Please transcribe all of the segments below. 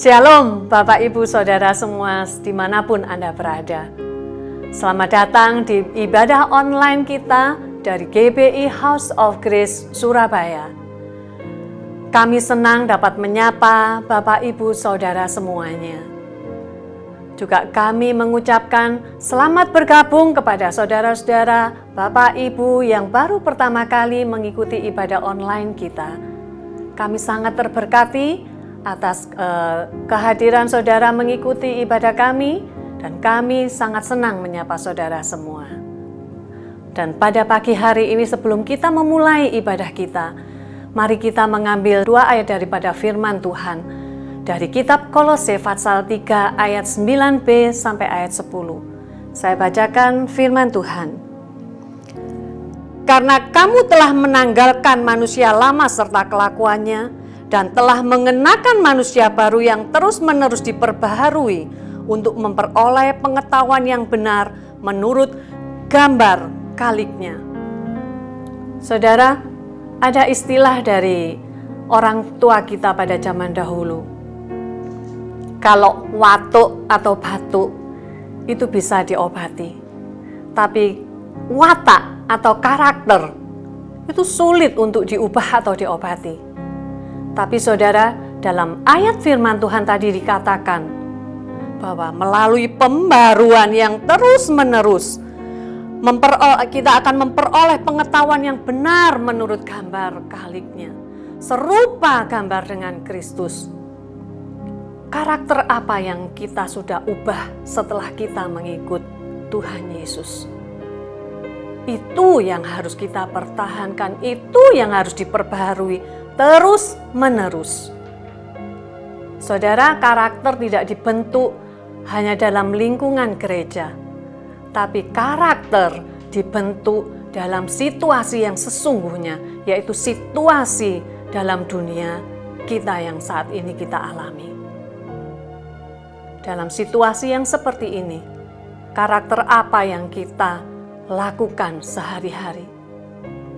Shalom Bapak Ibu Saudara semua dimanapun Anda berada. Selamat datang di ibadah online kita dari GBI House of Grace Surabaya. Kami senang dapat menyapa Bapak Ibu Saudara semuanya. Juga kami mengucapkan selamat bergabung kepada saudara-saudara Bapak Ibu yang baru pertama kali mengikuti ibadah online kita. Kami sangat terberkati atas kehadiran saudara mengikuti ibadah kami, dan kami sangat senang menyapa saudara semua. Dan pada pagi hari ini sebelum kita memulai ibadah kita, mari kita mengambil 2 ayat daripada firman Tuhan dari kitab Kolose pasal 3 ayat 9b sampai ayat 10. Saya bacakan firman Tuhan. Karena kamu telah menanggalkan manusia lama serta kelakuannya, dan telah mengenakan manusia baru yang terus-menerus diperbaharui untuk memperoleh pengetahuan yang benar menurut gambar kaliknya. Saudara, ada istilah dari orang tua kita pada zaman dahulu. Kalau watuk atau batuk itu bisa diobati, tapi watak atau karakter itu sulit untuk diubah atau diobati. Tapi saudara, dalam ayat firman Tuhan tadi dikatakan bahwa melalui pembaruan yang terus-menerus kita akan memperoleh pengetahuan yang benar menurut gambar kaliknya, serupa gambar dengan Kristus. Karakter apa yang kita sudah ubah setelah kita mengikut Tuhan Yesus? Itu yang harus kita pertahankan, itu yang harus diperbaharui terus menerus. Saudara, karakter tidak dibentuk hanya dalam lingkungan gereja, tapi karakter dibentuk dalam situasi yang sesungguhnya, yaitu situasi dalam dunia kita yang saat ini kita alami. Dalam situasi yang seperti ini, karakter apa yang kita lakukan sehari-hari?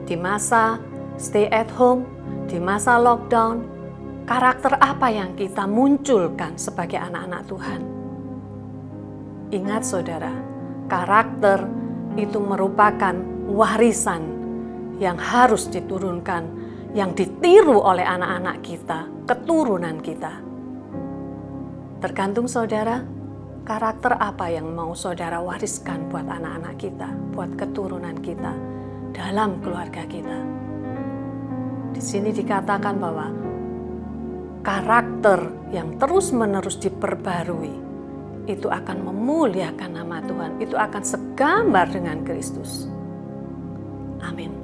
Di masa stay at home, di masa lockdown, karakter apa yang kita munculkan sebagai anak-anak Tuhan? Ingat saudara, karakter itu merupakan warisan yang harus diturunkan, yang ditiru oleh anak-anak kita, keturunan kita. Tergantung saudara, karakter apa yang mau saudara wariskan buat anak-anak kita, buat keturunan kita, dalam keluarga kita. Di sini dikatakan bahwa karakter yang terus-menerus diperbarui itu akan memuliakan nama Tuhan, itu akan segambar dengan Kristus. Amin.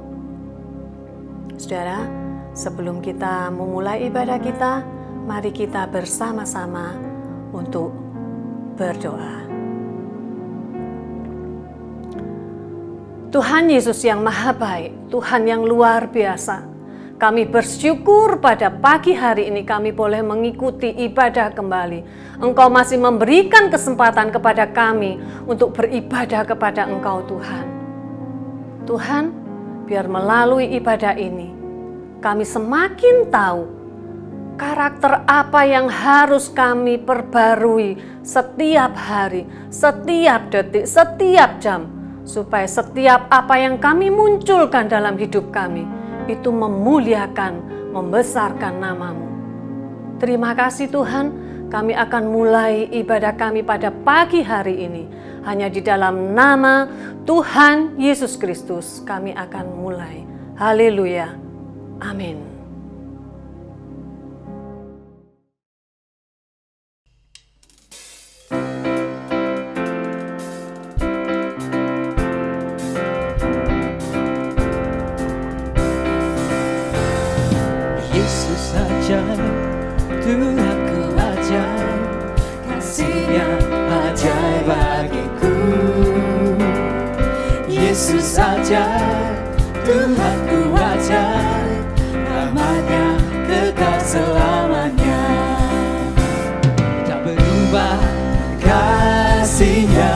Saudara, sebelum kita memulai ibadah kita, mari kita bersama-sama untuk berdoa. Tuhan Yesus yang Maha Baik, Tuhan yang luar biasa, kami bersyukur pada pagi hari ini kami boleh mengikuti ibadah kembali. Engkau masih memberikan kesempatan kepada kami untuk beribadah kepada Engkau Tuhan. Tuhan, biar melalui ibadah ini kami semakin tahu karakter apa yang harus kami perbarui setiap hari, setiap detik, setiap jam, supaya setiap apa yang kami munculkan dalam hidup kami itu memuliakan, membesarkan nama-Mu. Terima kasih Tuhan, kami akan mulai ibadah kami pada pagi hari ini. Hanya di dalam nama Tuhan Yesus Kristus kami akan mulai. Haleluya. Amin. Tuhanku ajaib, kasih-Nya ajaib bagiku. Yesus ajaib, Tuhanku ajaib, namanya kekal selamanya. Tak berubah kasih-Nya,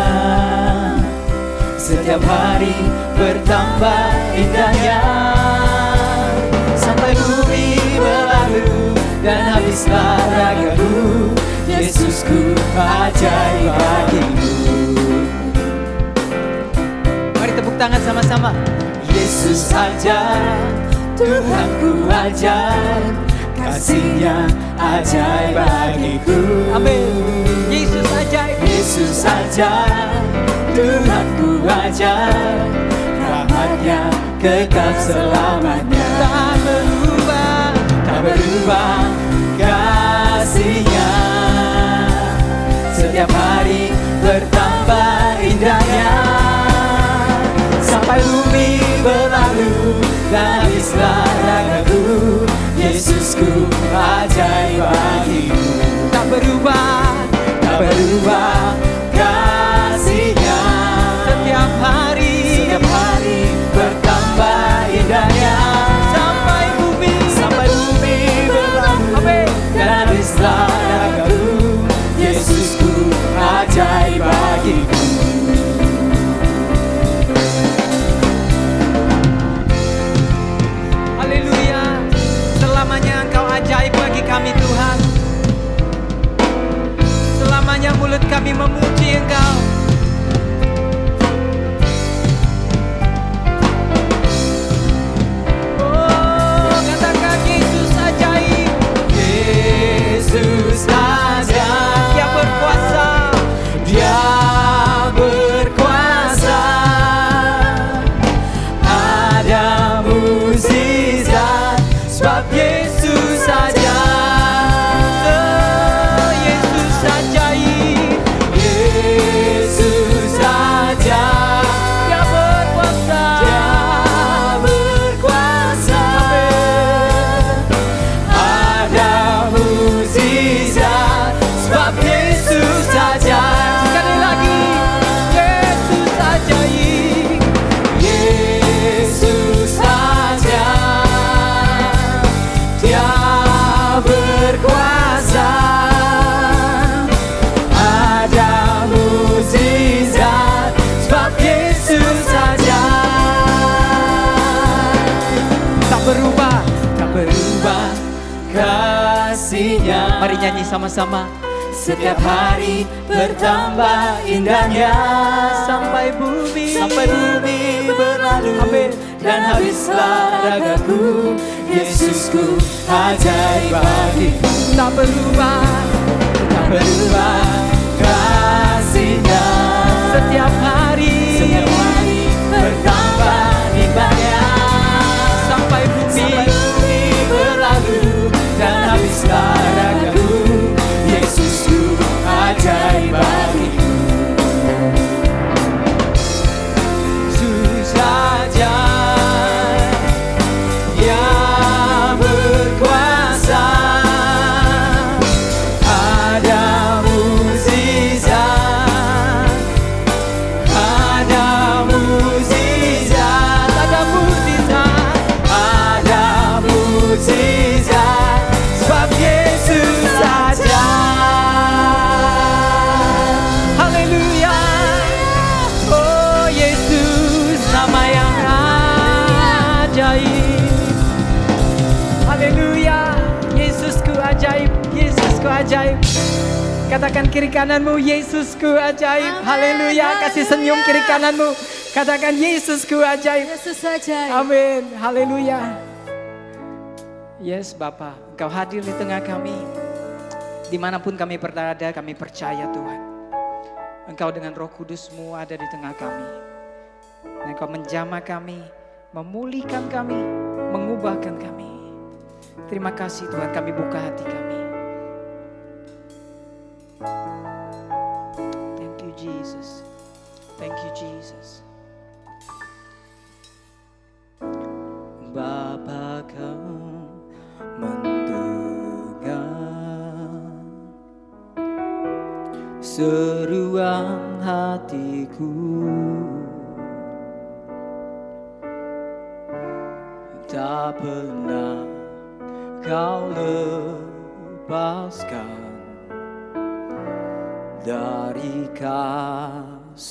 setiap hari bertambah indahnya. Sampai bumi berlalu dan habislah ragaku, Yesusku ajaib bagiku. Mari tepuk tangan sama-sama. Yesus ajaib, Tuhanku ajaib, kasih-Nya ajaib bagiku. Amin. Yesus ajaib. Yesus ajaib, Tuhanku ajaib, rahmat-Nya kekal selamanya. Tak berubah, tak berubah kasih-Nya, setiap hari bertambah indahnya. Sampai bumi berlalu dan habislah ragaku, Yesusku ajaib bagiku. tak berubah, Tak berubah kasih-Nya, setiap hari bertambah indahnya. Sampai bumi berlalu, Amin. dan habislah ragaku, Yesusku ajaib bagiku. Haleluya. Selamanya Engkau ajaib bagi kami Tuhan. Selamanya mulut kami memuji Engkau. Oh, katakan Yesus ajaib. Yesus ajaib, Dia berkuasa. Dia berkuasa. Ada mukjizat sebab Yesus ajaib. Oh, Yesus ajaib. Yesus ajaib, Dia berkuasa. Dia berkuasa. Ada mukjizat sebab Yesus ajaib. Sekali lagi, Yesus ajaib. Yesus ajaib, Dia berkuasa. Ada mukjizat sebab Yesus ajaib. Tak berubah. Tak berubah kasih-Nya, Mari nyanyi sama-sama. setiap hari bertambah indahnya. Sampai bumi berlalu, Amin. dan habislah ragaku, Yesusku ajaib bagiku. tak berubah. Tak berubah kasih-Nya, Setiap hari bertambah indahnya. sampai bumi Berlalu dan habislah ragaku, Yesusku ajaib bagiku. Yesus ajaib, Dia berkuasa. Ada mukjizat, ada mukjizat, ada mukjizat sebab Yesus ajaib. Haleluya. Oh Yesus, nama yang ajaib. Haleluya. Yesusku ajaib. Yesusku ajaib. Katakan kiri kananmu, Yesusku ajaib. Haleluya. Kasih senyum kiri kananmu. Katakan Yesusku ajaib. Yesus ajaib. Amin. Haleluya. Yes Bapa, Engkau hadir di tengah kami. Dimanapun kami berada, kami percaya Tuhan. Engkau dengan Roh Kudus-Mu ada di tengah kami. Dan Engkau menjamah kami, memulihkan kami, mengubahkan kami. Terima kasih Tuhan, kami buka hati kami. Thank you Jesus. Thank you Jesus. Bapa, Kau mendengar seruan hatiku, tak pernah Kau lepaskan dari kasih-Mu.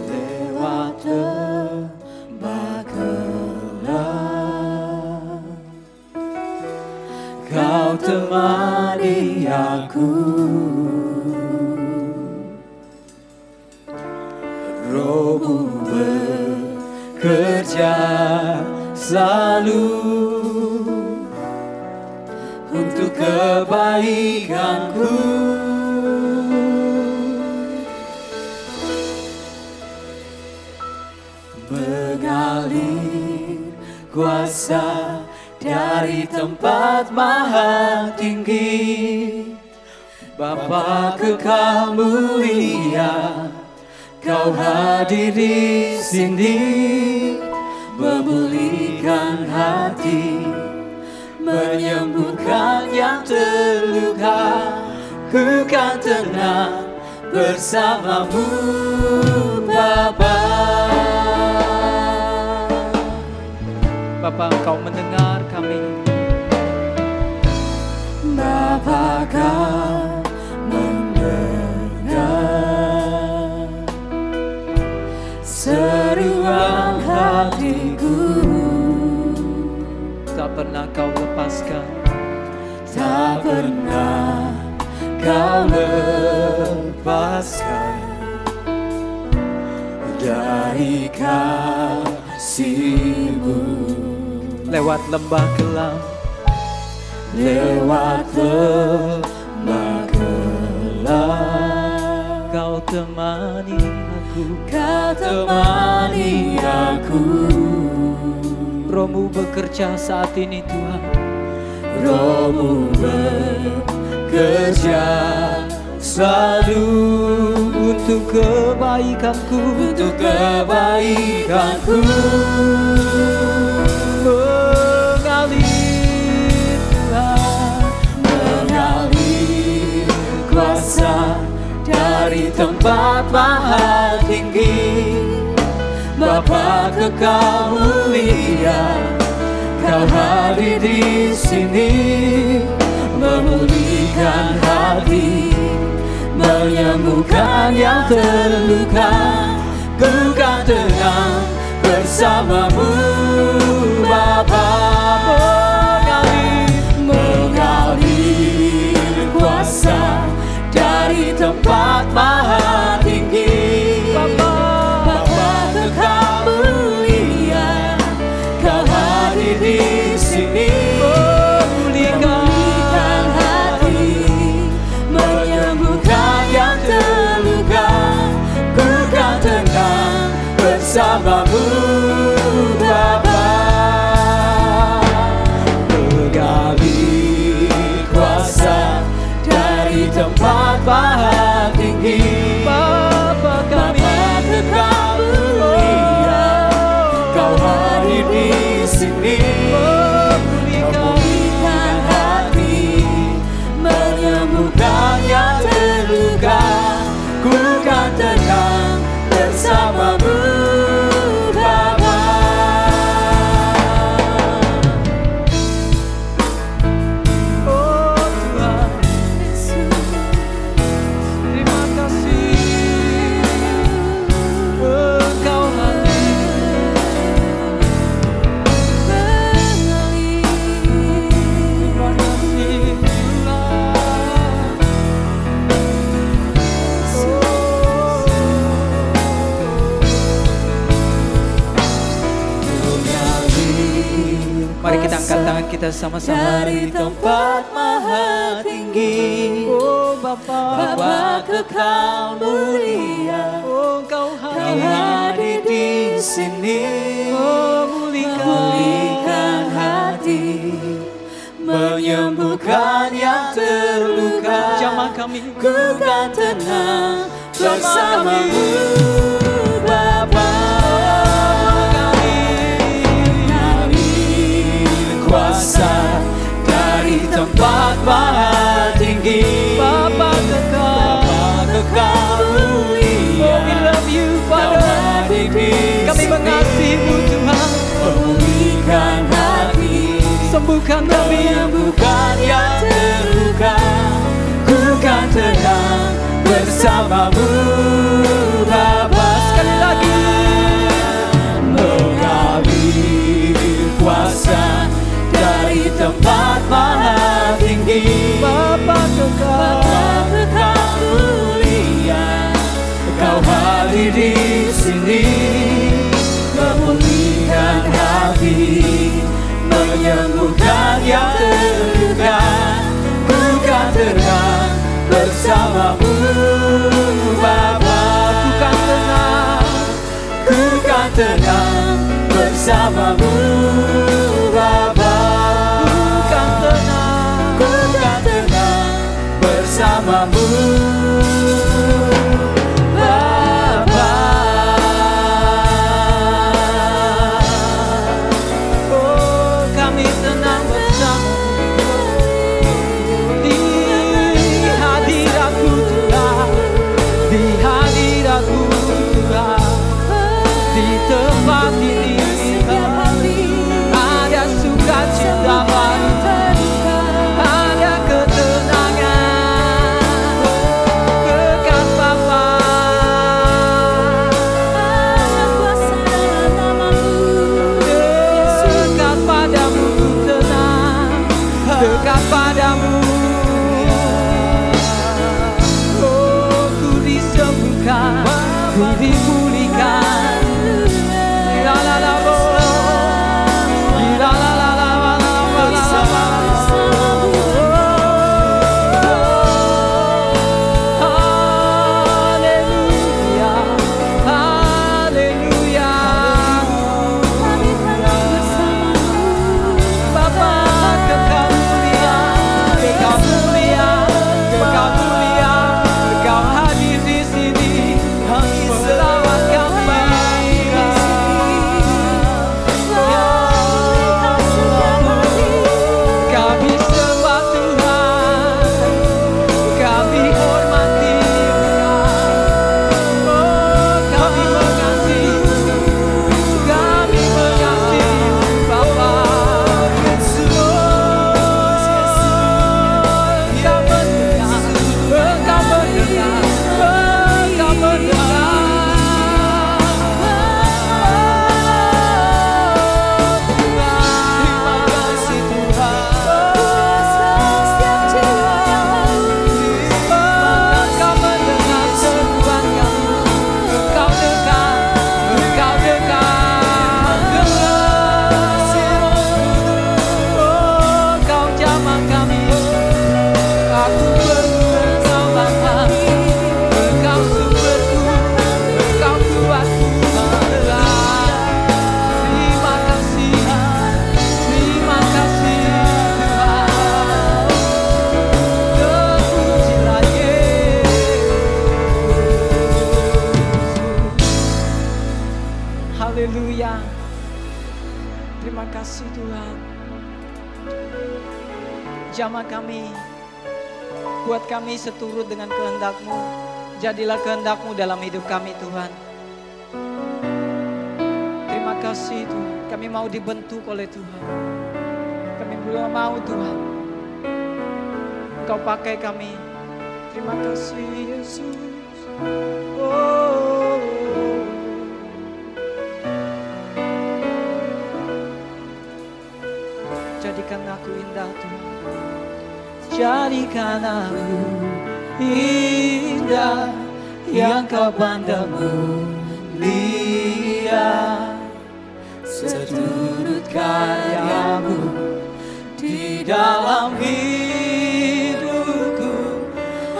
Lewat lembah gelap temani aku, Rohmu bekerja selalu untuk kebaikanku. Mengalir kuasa dari tempat maha tinggi, Bapa kekal mulia, Kau hadir di sini, memulihkan hati, menyembuhkan yang terluka. Ku kan tenang bersamamu, Bapa. Bapa, Engkau mendengar kami. Bapa, Kau mendengar seruan hatiku. Tak pernah Kau lepaskan, tak pernah Kau lepaskan dari kasih-Mu. lewat lembah gelap, Lewat lembah gelap, Kau temani aku. Kau temani aku. Rohmu bekerja saat ini Tuhan. Rohmu bekerja selalu Untuk kebaikanku, untuk kebaikanku. Mengalir Tuhan, Mengalir kuasa dari tempat maha tinggi, Bapa kekal mulia, Kau hadir di sini, memulihkan hati, menyembuhkan yang terluka. Ku kan tenang bersamamu, Bapa. Mengalir kuasa dari tempat maha tinggi, Bapa kekal mulia, Kau hadir di sini, memulihkan hati, menyembuhkan yang terluka. Ku kan tenang bersamamu, Bapa. Mengalir kuasa dari tempat maha tinggi, Bapa kami. Bapa kekal mulia, Kau hadir di sini, memulihkan hati, menyembuhkan yang terluka. Ku kan tenang bersamamu, Bapa. Oh Tuhan, terima kasih Engkau hadir. Terima kasih Mari kita angkat tangan kita sama-sama. Dari tempat maha tinggi, Oh Bapa, Bapa kekal mulia, oh Engkau Kau hadir. hadir di sini, memulihkan hati, menyembuhkan yang terluka. Jamah kami. Ku kan tenang bersamamu, Bapa. Mengalir kuasa dari tempat maha tinggi, Bapa kekal. Bapa kekal mulia, Oh we love you Kau Father. hadir di Kami sini, mengasihi-Mu Tuhan. memulihkan hati, Sembuhkan kami. menyembuhkan yang terluka. Ku kan tenang bersamamu, Bapa. Sekali lagi. Mengalir kuasa dari tempat maha tinggi, tenang bersamamu Bapa. Ku kan tenang bersamamu Bapa. Oh, kami tenang bersamamu di hadiratmu Tuhan, di hadiratmu Tuhan, di tempat ini ada sukacita baru, ada ketenangan, dekat Bapa. Dekat padamu ku tenang, dekat padamu. Oh, ku disembuhkan, ku dipulihkan. La la la la, la la la la, haleluya, haleluya. Bapa, Engkau mulia, Engkau mulia, Engkau mulia, Engkau hadir di sini, merawat kami. Kami sembah Tuhan, kami hormati Engkau. Oh, kami mengasihi Bapa. Engkau mendengar, Engkau mendengar, Engkau mendengar. Terima kasih Tuhan. Engkau mendengar seruan kami, Engkau dekat, Engkau dekat. Oh, Engkau jamah kami, aku perlu Engkau Bapa, Engkau sumberku, Engkau kuatku. Terima kasih Tuhan. Terpujilah Yesus. Haleluya. Terima kasih Tuhan. Jamah kami, buat kami seturut dengan kehendak-Mu. Jadilah kehendak-Mu dalam hidup kami Tuhan. Terima kasih Tuhan. Kami mau dibentuk oleh Tuhan. Kami belum mau Tuhan. Engkau pakai kami. Terima kasih Yesus. Oh. Jadikan aku indah Tuhan. Jadikan aku indah yang Kau pandang mulia, seturut karya-Mu di dalam hidupku.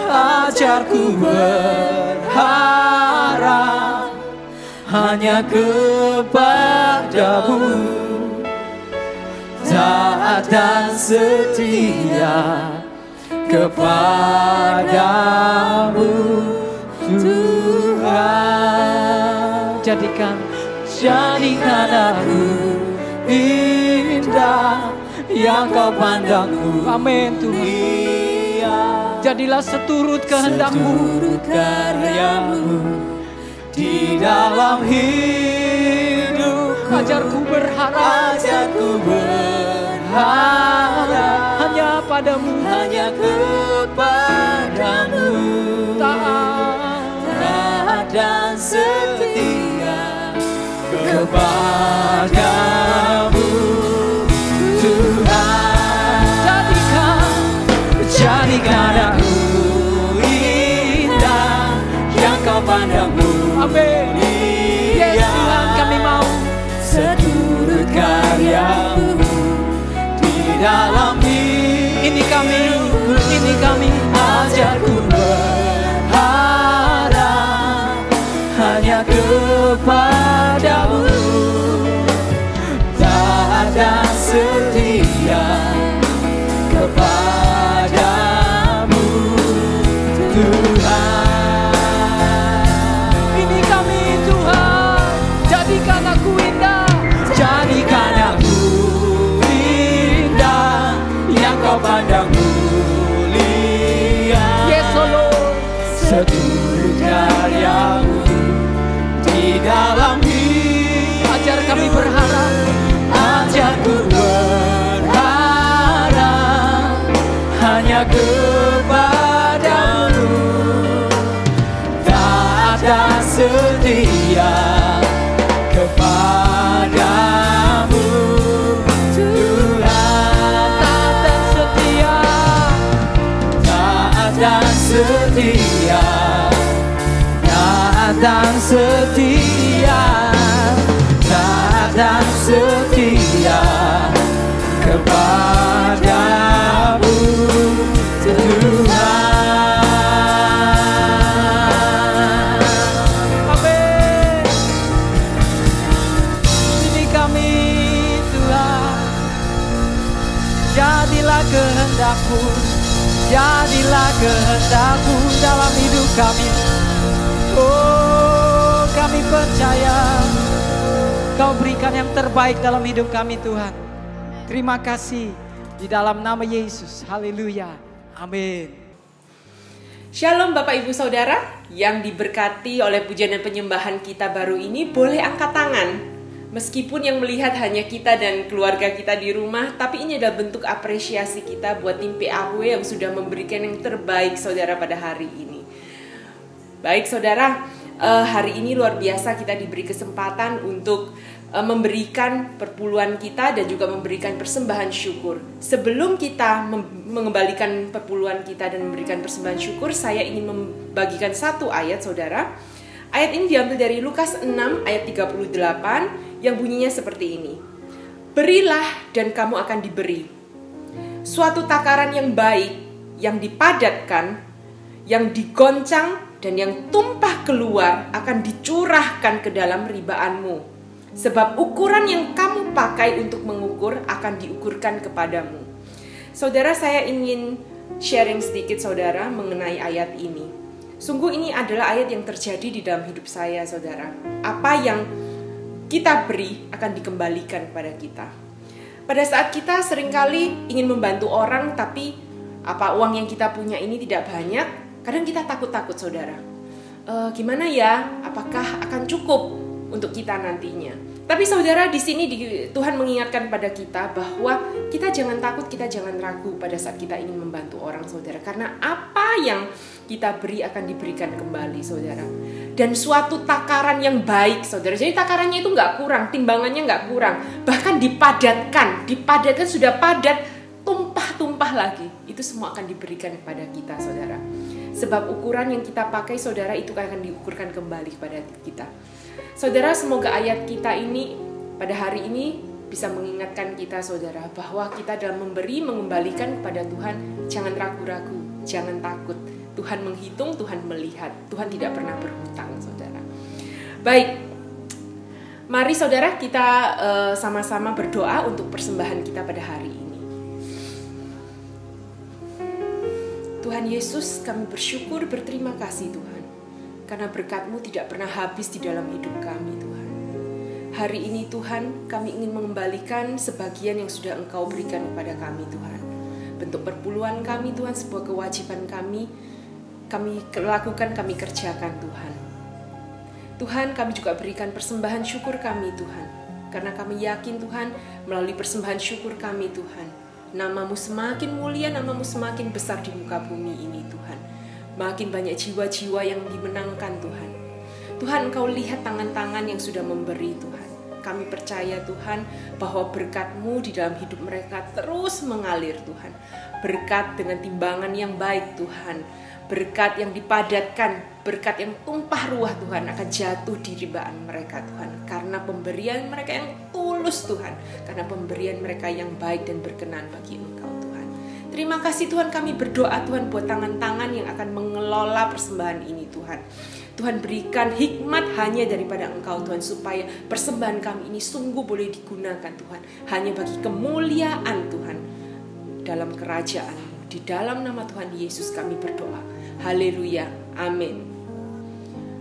Ajarku berharap hanya kepada-Mu, taat dan setia kepadamu Tuhan. Jadikan aku indah yang Kau pandang amin Tuhan. mulia, Jadilah seturut kehendak-Mu, seturut karya-Mu di dalam hidup. ajarku berharap hanya padamu, hanya kepadamu, taat dan setia kepadamu Tuhan. Jadikan aku indah yang Kau pandang amin. Yes Tuhan, kami mau seturut karya-Mu di dalam ini kami ajarku berharap hanya kepadamu. jadilah kehendak-Mu, jadilah kehendak-Mu dalam hidup kami. Oh, kami percaya Kau berikan yang terbaik dalam hidup kami Tuhan. Terima kasih di dalam nama Yesus. Haleluya. Amin. Shalom Bapak Ibu Saudara yang diberkati oleh pujian dan penyembahan kita baru ini, boleh angkat tangan. Meskipun yang melihat hanya kita dan keluarga kita di rumah, tapi ini adalah bentuk apresiasi kita buat tim PAW yang sudah memberikan yang terbaik saudara pada hari ini. Baik saudara, hari ini luar biasa kita diberi kesempatan untuk memberikan perpuluhan kita dan juga memberikan persembahan syukur. Sebelum kita mengembalikan perpuluhan kita dan memberikan persembahan syukur, saya ingin membagikan satu ayat saudara. Ayat ini diambil dari Lukas 6 ayat 38 yang bunyinya seperti ini. Berilah dan kamu akan diberi. Suatu takaran yang baik, yang dipadatkan, yang digoncang dan yang tumpah keluar akan dicurahkan ke dalam ribaanmu. Sebab ukuran yang kamu pakai untuk mengukur akan diukurkan kepadamu. Saudara, saya ingin sharing sedikit saudara mengenai ayat ini. Sungguh ini adalah ayat yang terjadi di dalam hidup saya saudara. Apa yang kita beri akan dikembalikan kepada kita. Pada saat kita seringkali ingin membantu orang, tapi uang yang kita punya ini tidak banyak, kadang kita takut-takut saudara. Gimana ya? Apakah akan cukup untuk kita nantinya? Tapi saudara, di sini Tuhan mengingatkan pada kita bahwa kita jangan takut, kita jangan ragu pada saat kita ingin membantu orang saudara. Karena apa yang kita beri akan diberikan kembali saudara. Dan suatu takaran yang baik saudara. Jadi takarannya itu nggak kurang, timbangannya nggak kurang. Bahkan dipadatkan sudah padat, tumpah lagi. Itu semua akan diberikan kepada kita saudara. Sebab ukuran yang kita pakai saudara itu akan diukurkan kembali kepada kita. Saudara, semoga ayat kita ini pada hari ini bisa mengingatkan kita saudara bahwa kita dalam memberi, mengembalikan kepada Tuhan, jangan ragu-ragu, jangan takut. Tuhan menghitung, Tuhan melihat, Tuhan tidak pernah berhutang saudara. Baik, mari saudara kita sama-sama berdoa untuk persembahan kita pada hari ini. Tuhan Yesus, kami bersyukur, berterima kasih Tuhan. Karena berkat-Mu tidak pernah habis di dalam hidup kami Tuhan. Hari ini Tuhan, kami ingin mengembalikan sebagian yang sudah Engkau berikan kepada kami Tuhan. Bentuk perpuluhan kami Tuhan, sebuah kewajiban kami lakukan, kami kerjakan Tuhan. Tuhan, kami juga berikan persembahan syukur kami Tuhan. Karena kami yakin Tuhan, melalui persembahan syukur kami Tuhan, nama-Mu semakin mulia, nama-Mu semakin besar di muka bumi ini Tuhan. Makin banyak jiwa-jiwa yang dimenangkan Tuhan. Tuhan, Engkau lihat tangan-tangan yang sudah memberi Tuhan. Kami percaya Tuhan bahwa berkat-Mu di dalam hidup mereka terus mengalir Tuhan. Berkat dengan timbangan yang baik Tuhan. Berkat yang dipadatkan, berkat yang tumpah ruah Tuhan akan jatuh di ribaan mereka Tuhan. Karena pemberian mereka yang tulus Tuhan. Karena pemberian mereka yang baik dan berkenan bagi Engkau. Terima kasih Tuhan, kami berdoa Tuhan buat tangan-tangan yang akan mengelola persembahan ini Tuhan. Tuhan berikan hikmat hanya daripada Engkau Tuhan, supaya persembahan kami ini sungguh boleh digunakan Tuhan. Hanya bagi kemuliaan Tuhan dalam kerajaan. Di dalam nama Tuhan Yesus kami berdoa. Haleluya. Amin.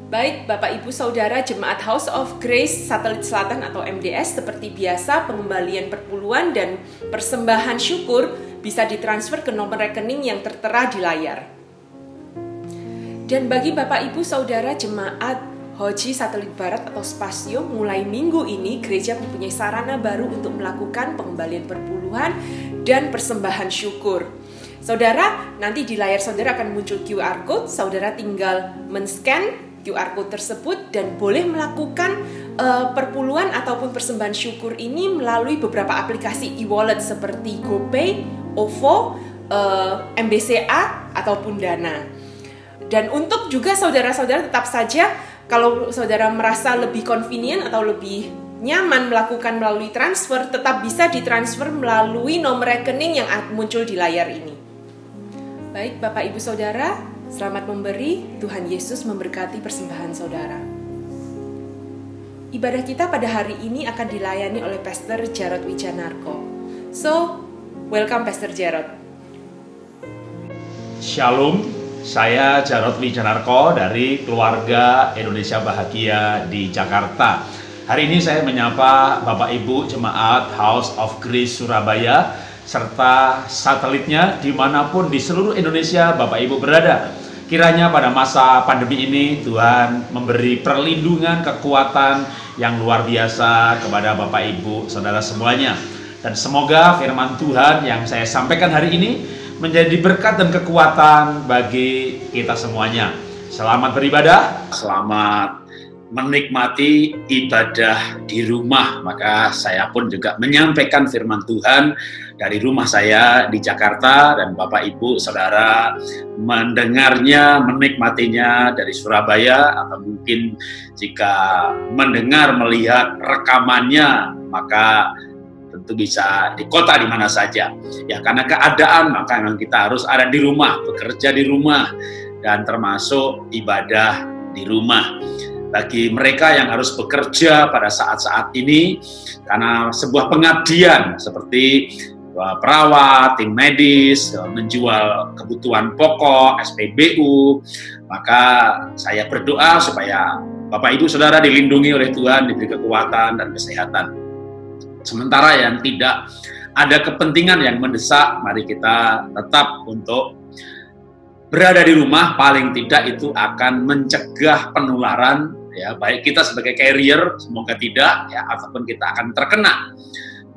Baik Bapak Ibu Saudara Jemaat House of Grace Satelit Selatan atau MDS, seperti biasa pengembalian perpuluhan dan persembahan syukur bisa ditransfer ke nomor rekening yang tertera di layar. Dan bagi Bapak Ibu Saudara Jemaat Hoji Satelit Barat atau Spasio, mulai minggu ini gereja mempunyai sarana baru untuk melakukan pengembalian perpuluhan dan persembahan syukur. Saudara, nanti di layar saudara akan muncul QR Code, saudara tinggal men-scan QR Code tersebut dan boleh melakukan perpuluhan ataupun persembahan syukur ini melalui beberapa aplikasi e-wallet seperti GoPay, OVO, MBCA ataupun Dana. Dan untuk juga saudara-saudara tetap saja kalau saudara merasa lebih convenient atau lebih nyaman melakukan melalui transfer, tetap bisa ditransfer melalui nomor rekening yang muncul di layar ini. Baik Bapak Ibu Saudara, selamat memberi. Tuhan Yesus memberkati persembahan saudara. Ibadah kita pada hari ini akan dilayani oleh Pastor Jarod Wijanarko. So, Welcome Pastor Jarod. Shalom, saya Jarod Wijanarko dari keluarga Indonesia Bahagia di Jakarta. Hari ini saya menyapa Bapak Ibu Jemaat House of Grace Surabaya serta satelitnya dimanapun di seluruh Indonesia Bapak Ibu berada. Kiranya pada masa pandemi ini Tuhan memberi perlindungan, kekuatan yang luar biasa kepada Bapak Ibu Saudara semuanya. Dan semoga firman Tuhan yang saya sampaikan hari ini menjadi berkat dan kekuatan bagi kita semuanya. Selamat beribadah, selamat menikmati ibadah di rumah. Maka saya pun juga menyampaikan firman Tuhan dari rumah saya di Jakarta, dan Bapak Ibu Saudara mendengarnya, menikmatinya dari Surabaya, atau mungkin jika mendengar, melihat rekamannya, maka tentu bisa di kota di mana saja. Ya, karena keadaan maka memang kita harus ada di rumah, bekerja di rumah, dan termasuk ibadah di rumah. Bagi mereka yang harus bekerja pada saat-saat ini karena sebuah pengabdian seperti perawat, tim medis, menjual kebutuhan pokok, SPBU, maka saya berdoa supaya Bapak Ibu Saudara dilindungi oleh Tuhan, diberi kekuatan dan kesehatan. Sementara yang tidak ada kepentingan yang mendesak, mari kita tetap untuk berada di rumah. Paling tidak itu akan mencegah penularan, ya, baik kita sebagai carrier, semoga tidak, ya, ataupun kita akan terkena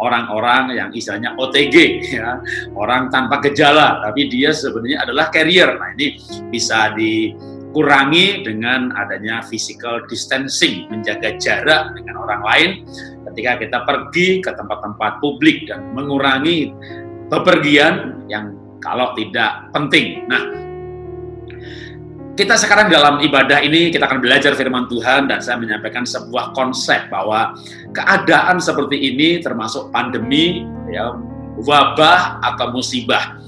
orang-orang yang istilahnya OTG, ya, orang tanpa gejala, tapi dia sebenarnya adalah carrier. Nah, ini bisa dikurangi dengan adanya physical distancing, menjaga jarak dengan orang lain ketika kita pergi ke tempat-tempat publik, dan mengurangi bepergian yang kalau tidak penting. Nah, kita sekarang dalam ibadah ini kita akan belajar firman Tuhan, dan saya menyampaikan sebuah konsep bahwa keadaan seperti ini termasuk pandemi, ya, wabah atau musibah,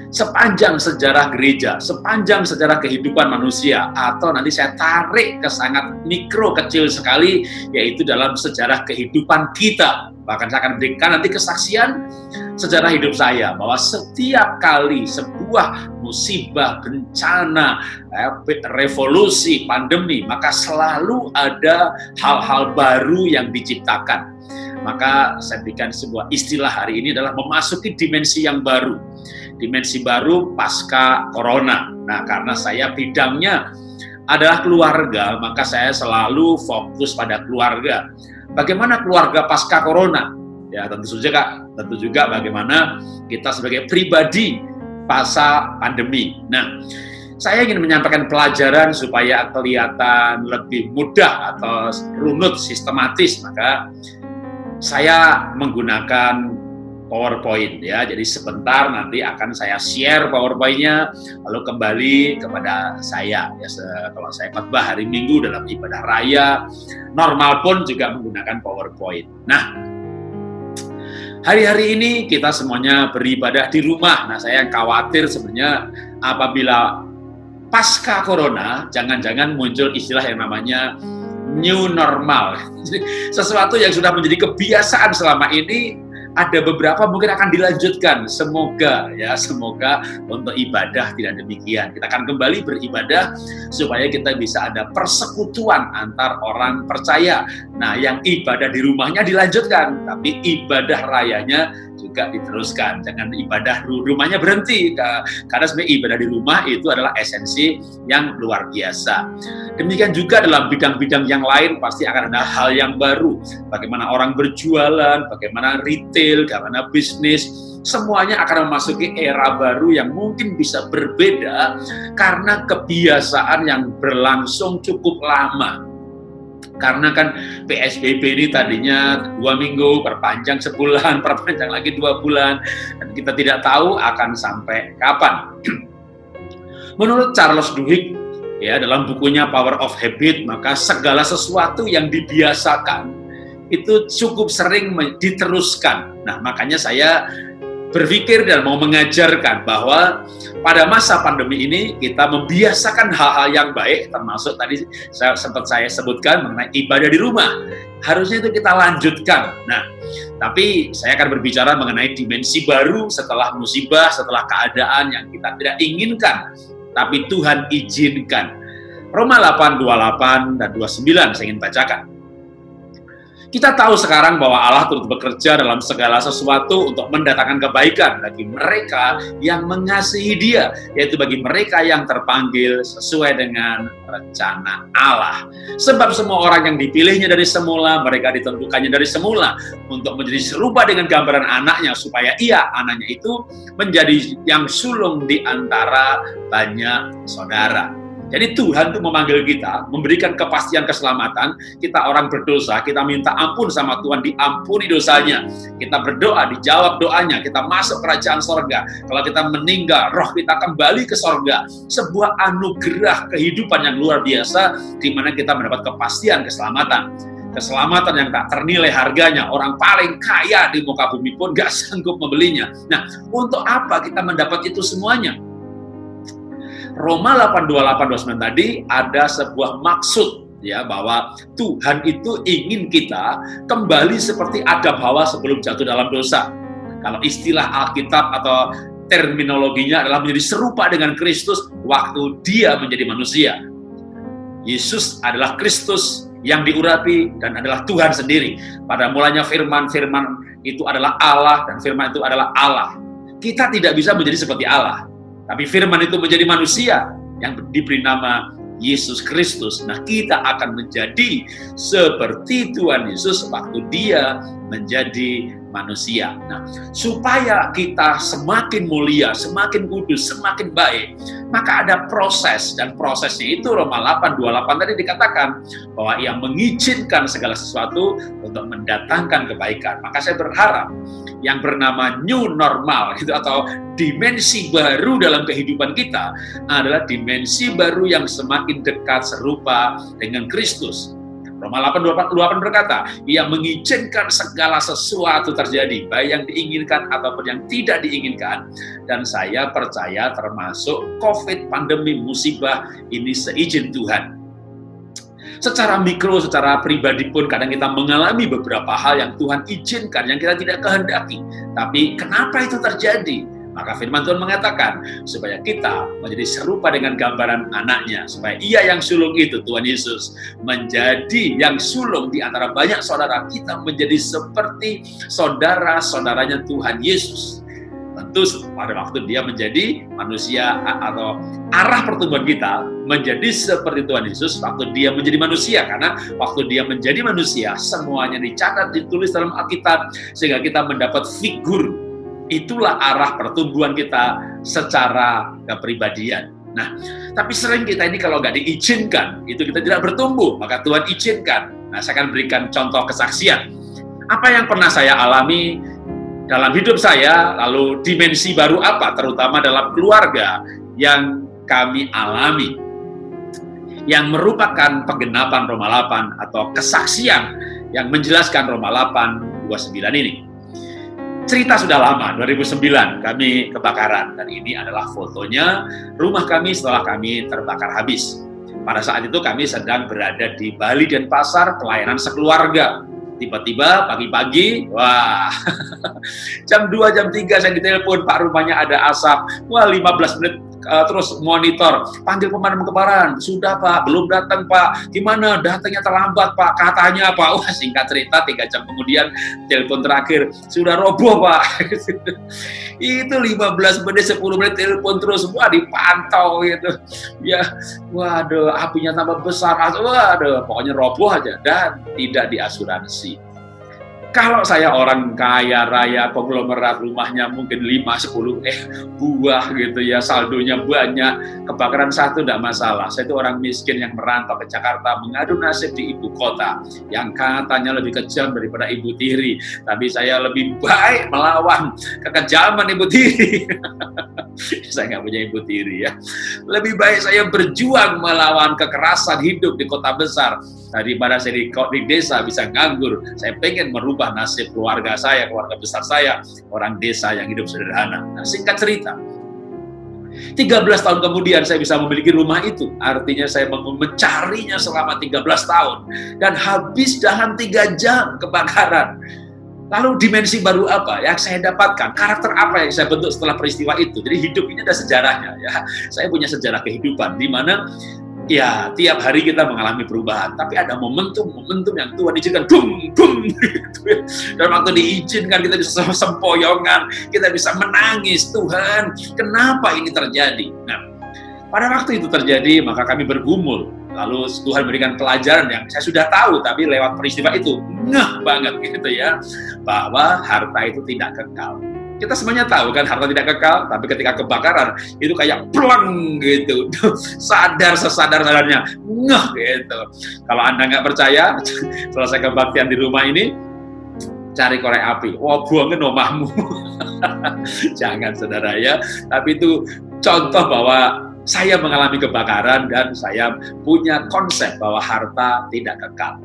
sepanjang sejarah gereja, sepanjang sejarah kehidupan manusia, atau nanti saya tarik ke sangat mikro kecil sekali, yaitu dalam sejarah kehidupan kita. Bahkan saya akan berikan nanti kesaksian sejarah hidup saya, bahwa setiap kali sebuah musibah, bencana, revolusi, pandemi, maka selalu ada hal-hal baru yang diciptakan. Maka saya berikan sebuah istilah hari ini adalah memasuki dimensi yang baru. Dimensi baru pasca corona. Nah, karena saya bidangnya adalah keluarga, maka saya selalu fokus pada keluarga. Bagaimana keluarga pasca corona? Ya, tentu juga bagaimana kita sebagai pribadi pasca pandemi. Nah, saya ingin menyampaikan pelajaran supaya kelihatan lebih mudah atau runut, sistematis, maka saya menggunakan PowerPoint, ya. Jadi sebentar nanti akan saya share PowerPoint-nya, lalu kembali kepada saya. Ya, kalau saya khotbah hari Minggu dalam ibadah raya normal pun juga menggunakan PowerPoint. Nah, hari-hari ini kita semuanya beribadah di rumah. Nah, saya yang khawatir sebenarnya apabila pasca corona, jangan-jangan muncul istilah yang namanya new normal. Sesuatu yang sudah menjadi kebiasaan selama ini, ada beberapa mungkin akan dilanjutkan. Semoga untuk ibadah tidak demikian. Kita akan kembali beribadah supaya kita bisa ada persekutuan antar orang percaya. Nah, yang ibadah di rumahnya dilanjutkan, tapi ibadah rayanya juga diteruskan. Jangan ibadah rumahnya berhenti, karena sebenarnya ibadah di rumah itu adalah esensi yang luar biasa. Demikian juga dalam bidang-bidang yang lain pasti akan ada hal yang baru. Bagaimana orang berjualan, bagaimana retail, bagaimana bisnis, semuanya akan memasuki era baru yang mungkin bisa berbeda karena kebiasaan yang berlangsung cukup lama. Karena kan PSBB ini tadinya 2 minggu, perpanjang sebulan, perpanjang lagi 2 bulan, dan kita tidak tahu akan sampai kapan. Menurut Charles Duhigg, ya, dalam bukunya Power of Habit, maka segala sesuatu yang dibiasakan itu cukup sering diteruskan. Nah, makanya saya berpikir dan mau mengajarkan bahwa pada masa pandemi ini kita membiasakan hal-hal yang baik, termasuk tadi saya sebutkan mengenai ibadah di rumah. Harusnya itu kita lanjutkan. Nah, tapi saya akan berbicara mengenai dimensi baru setelah musibah, setelah keadaan yang kita tidak inginkan, tapi Tuhan izinkan. Roma 8:28 dan 29 saya ingin bacakan. Kita tahu sekarang bahwa Allah turut bekerja dalam segala sesuatu untuk mendatangkan kebaikan bagi mereka yang mengasihi Dia, yaitu bagi mereka yang terpanggil sesuai dengan rencana Allah. Sebab semua orang yang dipilihnya dari semula, mereka ditentukannya dari semula untuk menjadi serupa dengan gambaran anaknya, supaya anaknya itu menjadi yang sulung di antara banyak saudara. Jadi Tuhan tuh memanggil kita, memberikan kepastian keselamatan. Kita orang berdosa, kita minta ampun sama Tuhan, diampuni dosanya. Kita berdoa, dijawab doanya, kita masuk kerajaan sorga. Kalau kita meninggal, roh kita kembali ke sorga. Sebuah anugerah kehidupan yang luar biasa, di mana kita mendapat kepastian keselamatan. Keselamatan yang tak ternilai harganya. Orang paling kaya di muka bumi pun gak sanggup membelinya. Nah, untuk apa kita mendapat itu semuanya? Roma 8:28-29 tadi ada sebuah maksud, ya, bahwa Tuhan itu ingin kita kembali seperti Adam Hawa sebelum jatuh dalam dosa. Kalau istilah Alkitab atau terminologinya adalah menjadi serupa dengan Kristus waktu Dia menjadi manusia. Yesus adalah Kristus yang diurapi dan adalah Tuhan sendiri. Pada mulanya firman itu adalah Allah dan firman itu adalah Allah. Kita tidak bisa menjadi seperti Allah. Tapi firman itu menjadi manusia yang diberi nama Yesus Kristus. Nah, kita akan menjadi seperti Tuhan Yesus waktu Dia menjadi manusia. Nah, supaya kita semakin mulia, semakin kudus, semakin baik, maka ada proses, dan prosesnya itu Roma 8:28 tadi dikatakan bahwa Ia mengizinkan segala sesuatu untuk mendatangkan kebaikan. Maka saya berharap yang bernama new normal itu atau dimensi baru dalam kehidupan kita adalah dimensi baru yang semakin dekat serupa dengan Kristus. Roma 8:28 berkata, Ia mengizinkan segala sesuatu terjadi, baik yang diinginkan ataupun yang tidak diinginkan. Dan saya percaya termasuk COVID, pandemi, musibah, ini seizin Tuhan. Secara mikro, secara pribadi pun kadang kita mengalami beberapa hal yang Tuhan izinkan, yang kita tidak kehendaki. Tapi kenapa itu terjadi? Maka firman Tuhan mengatakan, supaya kita menjadi serupa dengan gambaran anaknya. Supaya Ia yang sulung itu, Tuhan Yesus, menjadi yang sulung di antara banyak saudara. Kita menjadi seperti saudara-saudaranya Tuhan Yesus. Tentu pada waktu Dia menjadi manusia, atau arah pertumbuhan kita menjadi seperti Tuhan Yesus waktu Dia menjadi manusia. Karena waktu Dia menjadi manusia, semuanya dicatat, ditulis dalam Alkitab, sehingga kita mendapat figur. Itulah arah pertumbuhan kita secara kepribadian. Nah, tapi sering kita ini kalau nggak diizinkan, itu kita tidak bertumbuh, maka Tuhan izinkan. Nah, saya akan berikan contoh kesaksian. Apa yang pernah saya alami dalam hidup saya, lalu dimensi baru apa, terutama dalam keluarga yang kami alami, yang merupakan penggenapan Roma 8 atau kesaksian yang menjelaskan Roma 8:29 ini. Cerita sudah lama, 2009 kami kebakaran, dan ini adalah fotonya rumah kami setelah kami terbakar habis. Pada saat itu kami sedang berada di Bali Denpasar, pelayanan sekeluarga. Tiba-tiba pagi-pagi, wah, jam 2, jam 3 saya ditelepon, Pak, rumahnya ada asap. Wah, 15 menit terus monitor, panggil pemadam kebakaran. Sudah, Pak, belum datang, Pak. Gimana? Datangnya terlambat, Pak. Katanya, Pak. Wah, singkat cerita, 3 jam kemudian telepon terakhir, sudah roboh, Pak. Itu 15 menit, 10 menit telepon terus, wah, dipantau gitu. Ya, waduh, apinya tambah besar. Waduh, pokoknya roboh aja dan tidak diasuransi. Kalau saya orang kaya raya, konglomerat, rumahnya mungkin 5-10 buah gitu ya, saldonya banyak, kebakaran satu tidak masalah. Saya itu orang miskin yang merantau ke Jakarta, mengadu nasib di ibu kota, yang katanya lebih kejam daripada ibu tiri. Tapi saya lebih baik melawan kekejaman ibu tiri. Saya nggak punya ibu tiri ya. Lebih baik saya berjuang melawan kekerasan hidup di kota besar daripada saya di desa bisa nganggur. Saya pengen merubah nasib keluarga saya, keluarga besar saya, orang desa yang hidup sederhana. Nah, singkat cerita, 13 tahun kemudian saya bisa memiliki rumah itu. Artinya saya mencarinya selama 13 tahun. Dan habis dalam 3 jam kebakaran. Lalu dimensi baru apa yang saya dapatkan? Karakter apa yang saya bentuk setelah peristiwa itu? Jadi hidup ini ada sejarahnya ya. Saya punya sejarah kehidupan di mana ya tiap hari kita mengalami perubahan. Tapi ada momentum-momentum yang Tuhan izinkan, bum, gitu ya. Dan waktu diizinkan kita bisa sempoyongan, kita bisa menangis, Tuhan, kenapa ini terjadi? Nah, pada waktu itu terjadi, maka kami bergumul. Lalu Tuhan berikan pelajaran yang saya sudah tahu, tapi lewat peristiwa itu, ngeh banget gitu ya, bahwa harta itu tidak kekal. Kita semuanya tahu kan harta tidak kekal, tapi ketika kebakaran, itu kayak pleng gitu, sadar sesadar-sadarnya, ngeh gitu. Kalau Anda nggak percaya, selesai kebaktian di rumah ini, cari korek api, wah buangin omahmu. Jangan saudara ya, tapi itu contoh bahwa saya mengalami kebakaran dan saya punya konsep bahwa harta tidak kekal.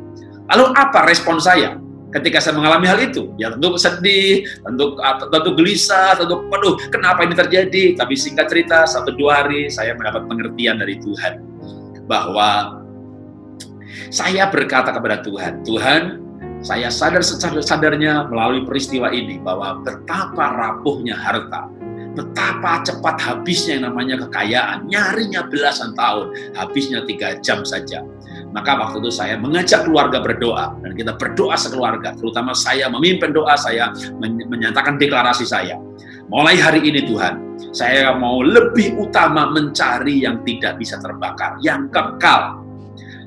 Lalu apa respon saya ketika saya mengalami hal itu? Ya tentu sedih, tentu gelisah, tentu aduh kenapa ini terjadi? Tapi singkat cerita 1-2 hari saya mendapat pengertian dari Tuhan bahwa saya berkata kepada Tuhan, Tuhan, saya sadar sesadar-sadarnya melalui peristiwa ini bahwa betapa rapuhnya harta. Betapa cepat habisnya yang namanya kekayaan, nyarinya belasan tahun, habisnya 3 jam saja. Maka waktu itu saya mengajak keluarga berdoa, dan kita berdoa sekeluarga, terutama saya memimpin doa, saya menyatakan deklarasi saya. Mulai hari ini Tuhan, saya mau lebih utama mencari yang tidak bisa terbakar, yang kekal.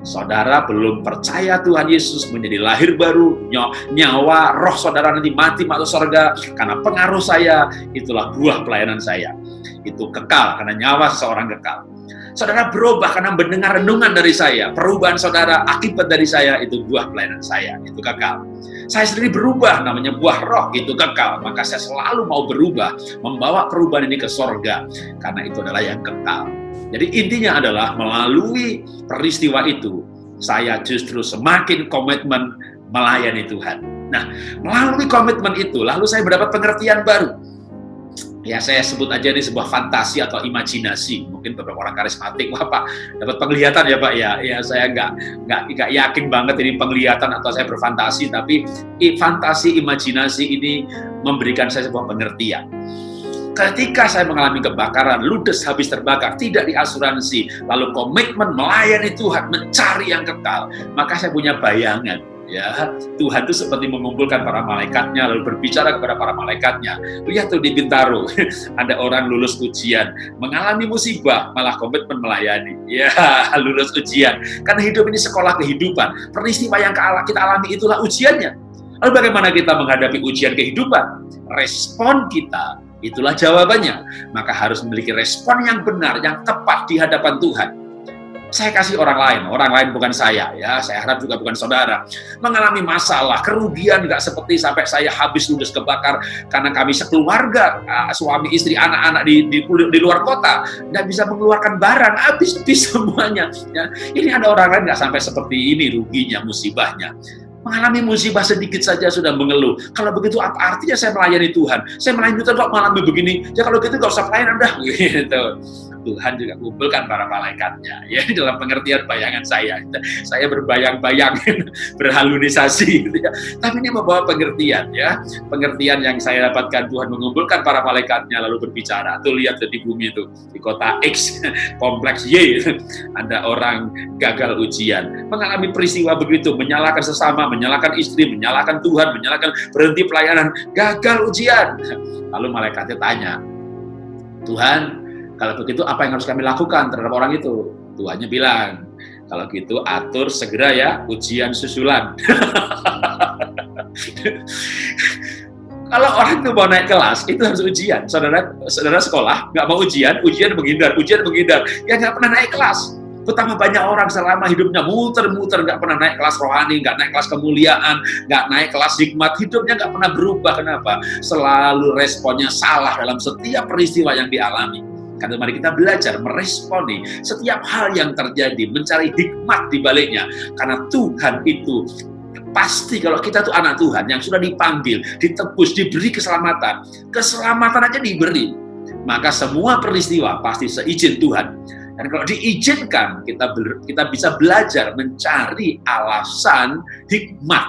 Saudara belum percaya Tuhan Yesus menjadi lahir baru, nyawa roh saudara nanti mati masuk surga karena pengaruh saya, itulah buah pelayanan saya. Itu kekal karena nyawa seseorang kekal. Saudara berubah karena mendengar renungan dari saya, perubahan saudara akibat dari saya, itu buah pelayanan saya, itu kekal. Saya sendiri berubah, namanya buah roh, itu kekal. Maka saya selalu mau berubah, membawa perubahan ini ke surga, karena itu adalah yang kekal. Jadi intinya adalah melalui peristiwa itu, saya justru semakin komitmen melayani Tuhan. Nah, melalui komitmen itu, lalu saya mendapat pengertian baru. Ya, saya sebut aja ini sebuah fantasi atau imajinasi. Mungkin beberapa orang karismatik, wah Pak, dapat penglihatan ya Pak ya. Ya, saya nggak yakin banget ini penglihatan atau saya berfantasi, tapi fantasi, imajinasi ini memberikan saya sebuah pengertian. Ketika saya mengalami kebakaran, ludes habis terbakar, tidak diasuransi, lalu komitmen melayani Tuhan, mencari yang kekal, maka saya punya bayangan. Ya, Tuhan itu seperti mengumpulkan para malaikatnya, lalu berbicara kepada para malaikatnya. Lihat tuh di Bintaro, ada orang lulus ujian, mengalami musibah, malah komitmen melayani. Ya, lulus ujian. Karena hidup ini sekolah kehidupan. Peristiwa yang kita alami itulah ujiannya. Lalu bagaimana kita menghadapi ujian kehidupan? Respon kita, itulah jawabannya. Maka harus memiliki respon yang benar, yang tepat di hadapan Tuhan. Saya kasih orang lain bukan saya, ya. Saya harap juga bukan saudara. Mengalami masalah, kerugian nggak seperti sampai saya habis ludes kebakar karena kami sekeluarga, suami, istri, anak-anak di luar kota, nggak bisa mengeluarkan barang, habis semuanya. Ya. Ini ada orang lain nggak sampai seperti ini ruginya, musibahnya. Mengalami musibah sedikit saja sudah mengeluh. Kalau begitu apa artinya saya melayani Tuhan? Saya melayani Tuhan kok mengalami begini? Ya kalau gitu nggak usah pelayanan dah. Gitu. Tuhan juga kumpulkan para malaikatnya. Ya dalam pengertian bayangan saya. Saya berbayang-bayang, berhalusinasi. Gitu ya. Tapi ini membawa pengertian ya. Pengertian yang saya dapatkan, Tuhan mengumpulkan para malaikatnya lalu berbicara. Tuh lihat di bumi itu, di kota X, kompleks Y, ada orang gagal ujian. Mengalami peristiwa begitu, menyalahkan sesama, menyalahkan istri, menyalahkan Tuhan, menyalahkan berhenti pelayanan, gagal ujian. Lalu malaikatnya tanya, Tuhan, kalau begitu apa yang harus kami lakukan terhadap orang itu? Tuhannya bilang, kalau gitu atur segera ya ujian susulan. Kalau orang itu mau naik kelas, itu harus ujian. Saudara sekolah nggak mau ujian menghindar. Ya nggak pernah naik kelas. Betapa banyak orang selama hidupnya muter-muter, nggak pernah naik kelas rohani, nggak naik kelas kemuliaan, nggak naik kelas hikmat, hidupnya nggak pernah berubah. Kenapa? Selalu responnya salah dalam setiap peristiwa yang dialami. Karena mari kita belajar meresponi setiap hal yang terjadi, mencari hikmat di baliknya. Karena Tuhan itu pasti, kalau kita tuh anak Tuhan yang sudah dipanggil, ditebus, diberi keselamatan, keselamatan aja diberi, maka semua peristiwa pasti seizin Tuhan. Dan kalau diizinkan, kita bisa belajar mencari alasan, hikmat,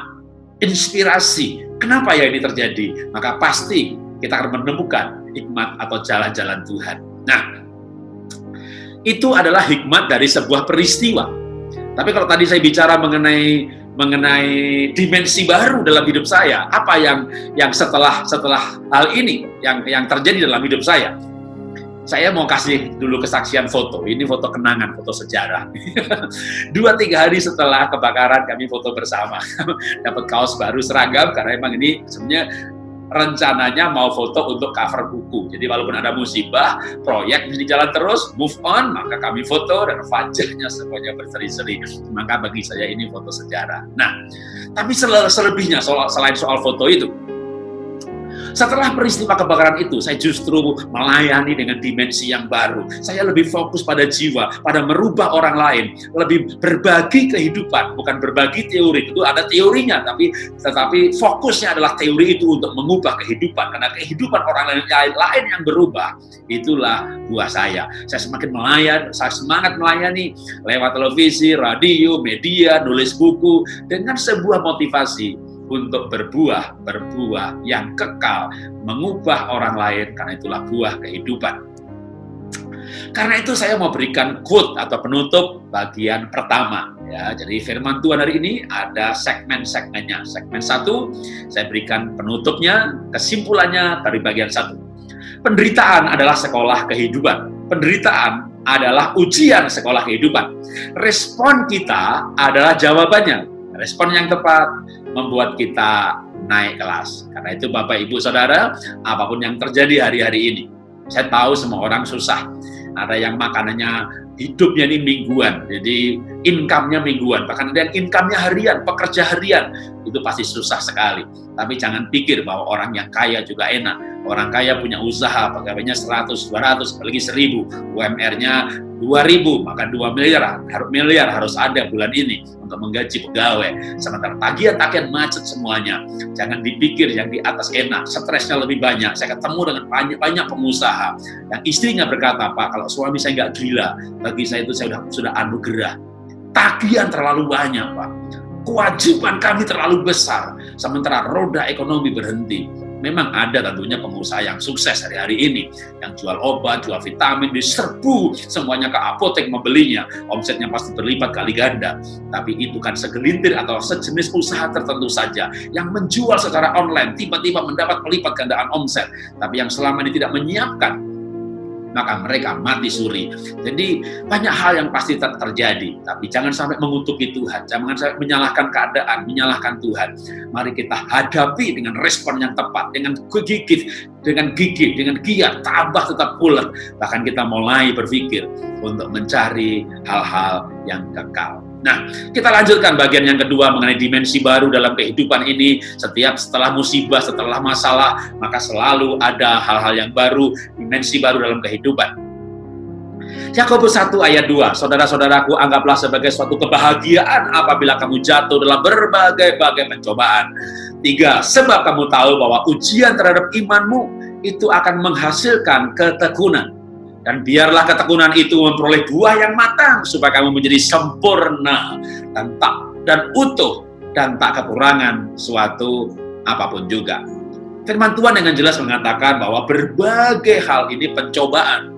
inspirasi. Kenapa ya ini terjadi? Maka pasti kita akan menemukan hikmat atau jalan-jalan Tuhan. Nah, itu adalah hikmat dari sebuah peristiwa. Tapi kalau tadi saya bicara mengenai dimensi baru dalam hidup saya, apa yang setelah hal ini yang terjadi dalam hidup saya? Saya mau kasih dulu kesaksian foto. Ini foto kenangan, foto sejarah. 2-3 hari setelah kebakaran kami foto bersama. Dapat kaos baru seragam, karena emang ini sebenarnya rencananya mau foto untuk cover buku. Jadi walaupun ada musibah, proyek mesti jalan terus, move on, maka kami foto dan wajahnya semuanya berseri-seri. Maka bagi saya ini foto sejarah. Nah, tapi selebihnya selain soal foto itu, setelah peristiwa kebakaran itu, saya justru melayani dengan dimensi yang baru. Saya lebih fokus pada jiwa, pada merubah orang lain, lebih berbagi kehidupan, bukan berbagi teori. Itu ada teorinya, tetapi fokusnya adalah teori itu untuk mengubah kehidupan. Karena kehidupan orang lain yang berubah, itulah buah saya. Saya semakin saya semangat melayani lewat televisi, radio, media, nulis buku, dengan sebuah motivasi untuk berbuah yang kekal, mengubah orang lain, karena itulah buah kehidupan. Karena itu saya mau berikan quote atau penutup bagian pertama. Ya, jadi firman Tuhan hari ini ada segmen-segmennya. Segmen 1, saya berikan penutupnya, kesimpulannya dari bagian 1. Penderitaan adalah sekolah kehidupan. Penderitaan adalah ujian sekolah kehidupan. Respon kita adalah jawabannya. Respon yang tepat membuat kita naik kelas. Karena itu Bapak, Ibu, Saudara, apapun yang terjadi hari-hari ini, saya tahu semua orang susah. Ada yang makanannya, hidupnya ini mingguan, jadi income-nya mingguan. Bahkan ada yang income-nya harian, pekerja harian. Itu pasti susah sekali. Tapi jangan pikir bahwa orang yang kaya juga enak. Orang kaya punya usaha, pegawainya 100, 200, apalagi 1000. UMR-nya 2.000, maka 2 miliar harus ada bulan ini untuk menggaji pegawai. Sementara tagihan-tagihan macet semuanya. Jangan dipikir yang di atas enak, stresnya lebih banyak. Saya ketemu dengan banyak pengusaha yang istrinya berkata, "Pak, kalau suami saya nggak gila, bagi saya itu saya sudah anugerah. Tagihan terlalu banyak, Pak. Kewajiban kami terlalu besar, sementara roda ekonomi berhenti." Memang ada tentunya pengusaha yang sukses hari-hari ini, yang jual obat, jual vitamin, diserbu semuanya ke apotek membelinya, omsetnya pasti berlipat kali ganda. Tapi itu kan segelintir atau sejenis usaha tertentu saja yang menjual secara online, tiba-tiba mendapat pelipat gandaan omset. Tapi yang selama ini tidak menyiapkan, maka mereka mati suri. Jadi banyak hal yang pasti terjadi, tapi jangan sampai mengutuki Tuhan, jangan sampai menyalahkan keadaan, menyalahkan Tuhan. Mari kita hadapi dengan respon yang tepat, dengan gigih, dengan giat, tabah tetap pulen. Bahkan kita mulai berpikir untuk mencari hal-hal yang kekal. Nah, kita lanjutkan bagian yang kedua mengenai dimensi baru dalam kehidupan ini. Setelah musibah, setelah masalah, maka selalu ada hal-hal yang baru, dimensi baru dalam kehidupan. Yakobus 1 ayat 2, saudara-saudaraku, anggaplah sebagai suatu kebahagiaan apabila kamu jatuh dalam berbagai-bagai pencobaan. 3, sebab kamu tahu bahwa ujian terhadap imanmu itu akan menghasilkan ketekunan. Dan biarlah ketekunan itu memperoleh buah yang matang, supaya kamu menjadi sempurna dan utuh, dan tak kekurangan suatu apapun juga. Firman Tuhan dengan jelas mengatakan bahwa berbagai hal ini pencobaan.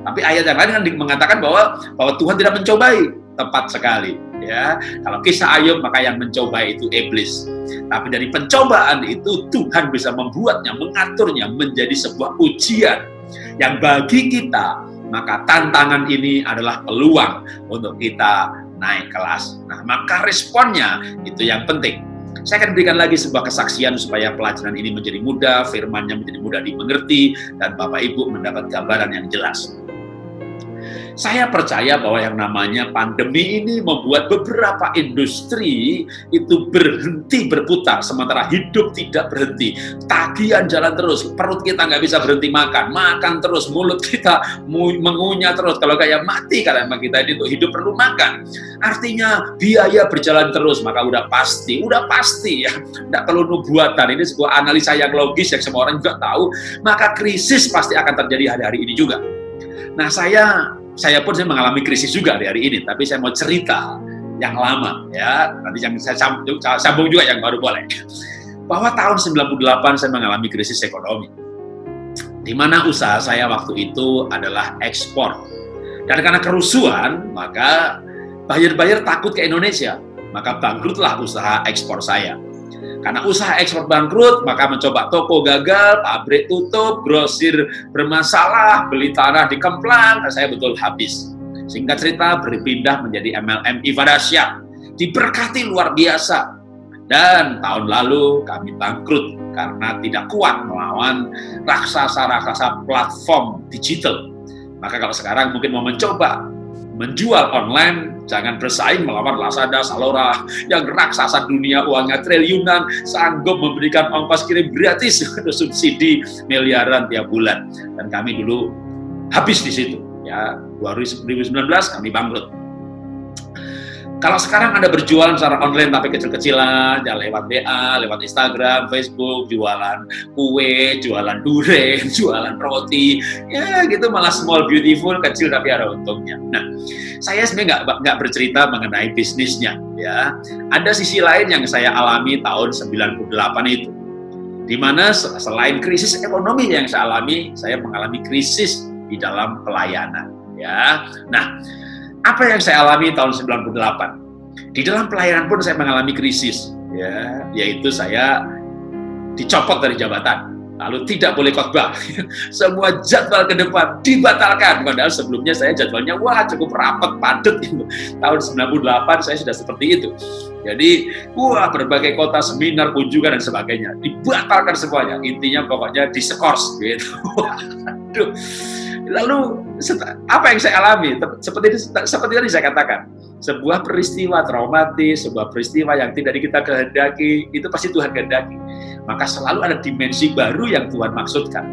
Tapi ayat yang lain kan mengatakan bahwa Tuhan tidak mencobai. Tepat sekali. Ya, kalau kisah Ayub, maka yang mencobai itu iblis. Tapi dari pencobaan itu Tuhan bisa membuatnya, mengaturnya menjadi sebuah ujian yang bagi kita, maka tantangan ini adalah peluang untuk kita naik kelas. Nah, maka responnya itu yang penting. Saya akan berikan lagi sebuah kesaksian supaya pelajaran ini menjadi mudah, firman-Nya menjadi mudah dimengerti, dan Bapak Ibu mendapat gambaran yang jelas. Saya percaya bahwa yang namanya pandemi ini membuat beberapa industri itu berhenti berputar, sementara hidup tidak berhenti. Tagihan jalan terus, perut kita nggak bisa berhenti makan terus, mulut kita mengunyah terus. Kalau kayak mati, karena memang kita ini untuk hidup perlu makan. Artinya biaya berjalan terus, maka udah pasti ya, nggak perlu nubuatan. Ini sebuah analisa yang logis yang semua orang juga tahu. Maka krisis pasti akan terjadi hari-hari ini juga. Nah, saya pun mengalami krisis juga di hari ini, tapi saya mau cerita yang lama ya. Nanti yang saya sambung juga yang baru boleh. Bahwa tahun 98 saya mengalami krisis ekonomi. Di mana usaha saya waktu itu adalah ekspor. Dan karena kerusuhan, maka buyer-buyer takut ke Indonesia. Maka bangkrutlah usaha ekspor saya. Karena usaha ekspor bangkrut, maka mencoba toko gagal, pabrik tutup, grosir bermasalah, beli tanah di Kemplang, saya betul habis. Singkat cerita, berpindah menjadi MLM Ifadasyah. Diberkati luar biasa. Dan tahun lalu kami bangkrut karena tidak kuat melawan raksasa-raksasa platform digital. Maka kalau sekarang mungkin mau mencoba menjual online, jangan bersaing melawan Lazada, Zalora, yang raksasa dunia uangnya triliunan, sanggup memberikan ongkos kirim gratis, subsidi miliaran tiap bulan. Dan kami dulu habis di situ. Ya, 2019 kami bangkrut. Kalau sekarang Anda berjualan secara online tapi kecil-kecilan, ya lewat WA, lewat Instagram, Facebook, jualan kue, jualan durian, jualan roti, ya gitu malah small, beautiful, kecil tapi ada untungnya. Nah, saya sebenarnya nggak bercerita mengenai bisnisnya, ya. Ada sisi lain yang saya alami tahun 98 itu, di mana selain krisis ekonomi yang saya alami, saya mengalami krisis di dalam pelayanan, ya. Nah, apa yang saya alami tahun 98? Di dalam pelayanan pun saya mengalami krisis, ya, yaitu saya dicopot dari jabatan, lalu tidak boleh khotbah. Semua jadwal ke depan dibatalkan, padahal sebelumnya saya jadwalnya cukup rapat, padat. Tahun 98 saya sudah seperti itu. Jadi, berbagai kota, seminar, kunjungan dan sebagainya dibatalkan semuanya. Intinya pokoknya diskors gitu. Waduh. Lalu apa yang saya alami? Seperti tadi saya katakan, sebuah peristiwa traumatis, sebuah peristiwa yang tidak kita kehendaki, itu pasti Tuhan kehendaki. Maka selalu ada dimensi baru yang Tuhan maksudkan.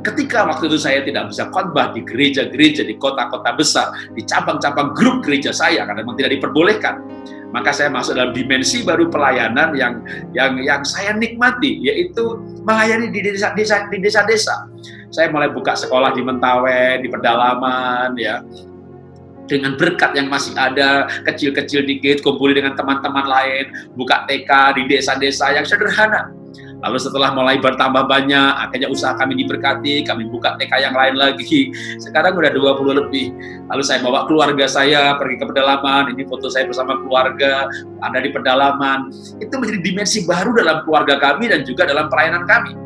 Ketika waktu itu saya tidak bisa khotbah di gereja-gereja, di kota-kota besar, di cabang-cabang grup gereja saya, karena memang tidak diperbolehkan, maka saya masuk dalam dimensi baru pelayanan yang saya nikmati, yaitu melayani di desa-desa. Saya mulai buka sekolah di Mentawai, di pedalaman, ya, dengan berkat yang masih ada, kecil-kecil dikit, kumpulin dengan teman-teman lain, buka TK di desa-desa yang sederhana. Lalu setelah mulai bertambah banyak, akhirnya usaha kami diberkati, kami buka TK yang lain lagi. Sekarang udah 20 lebih. Lalu saya bawa keluarga saya pergi ke pedalaman, ini foto saya bersama keluarga, ada di pedalaman. Itu menjadi dimensi baru dalam keluarga kami dan juga dalam pelayanan kami.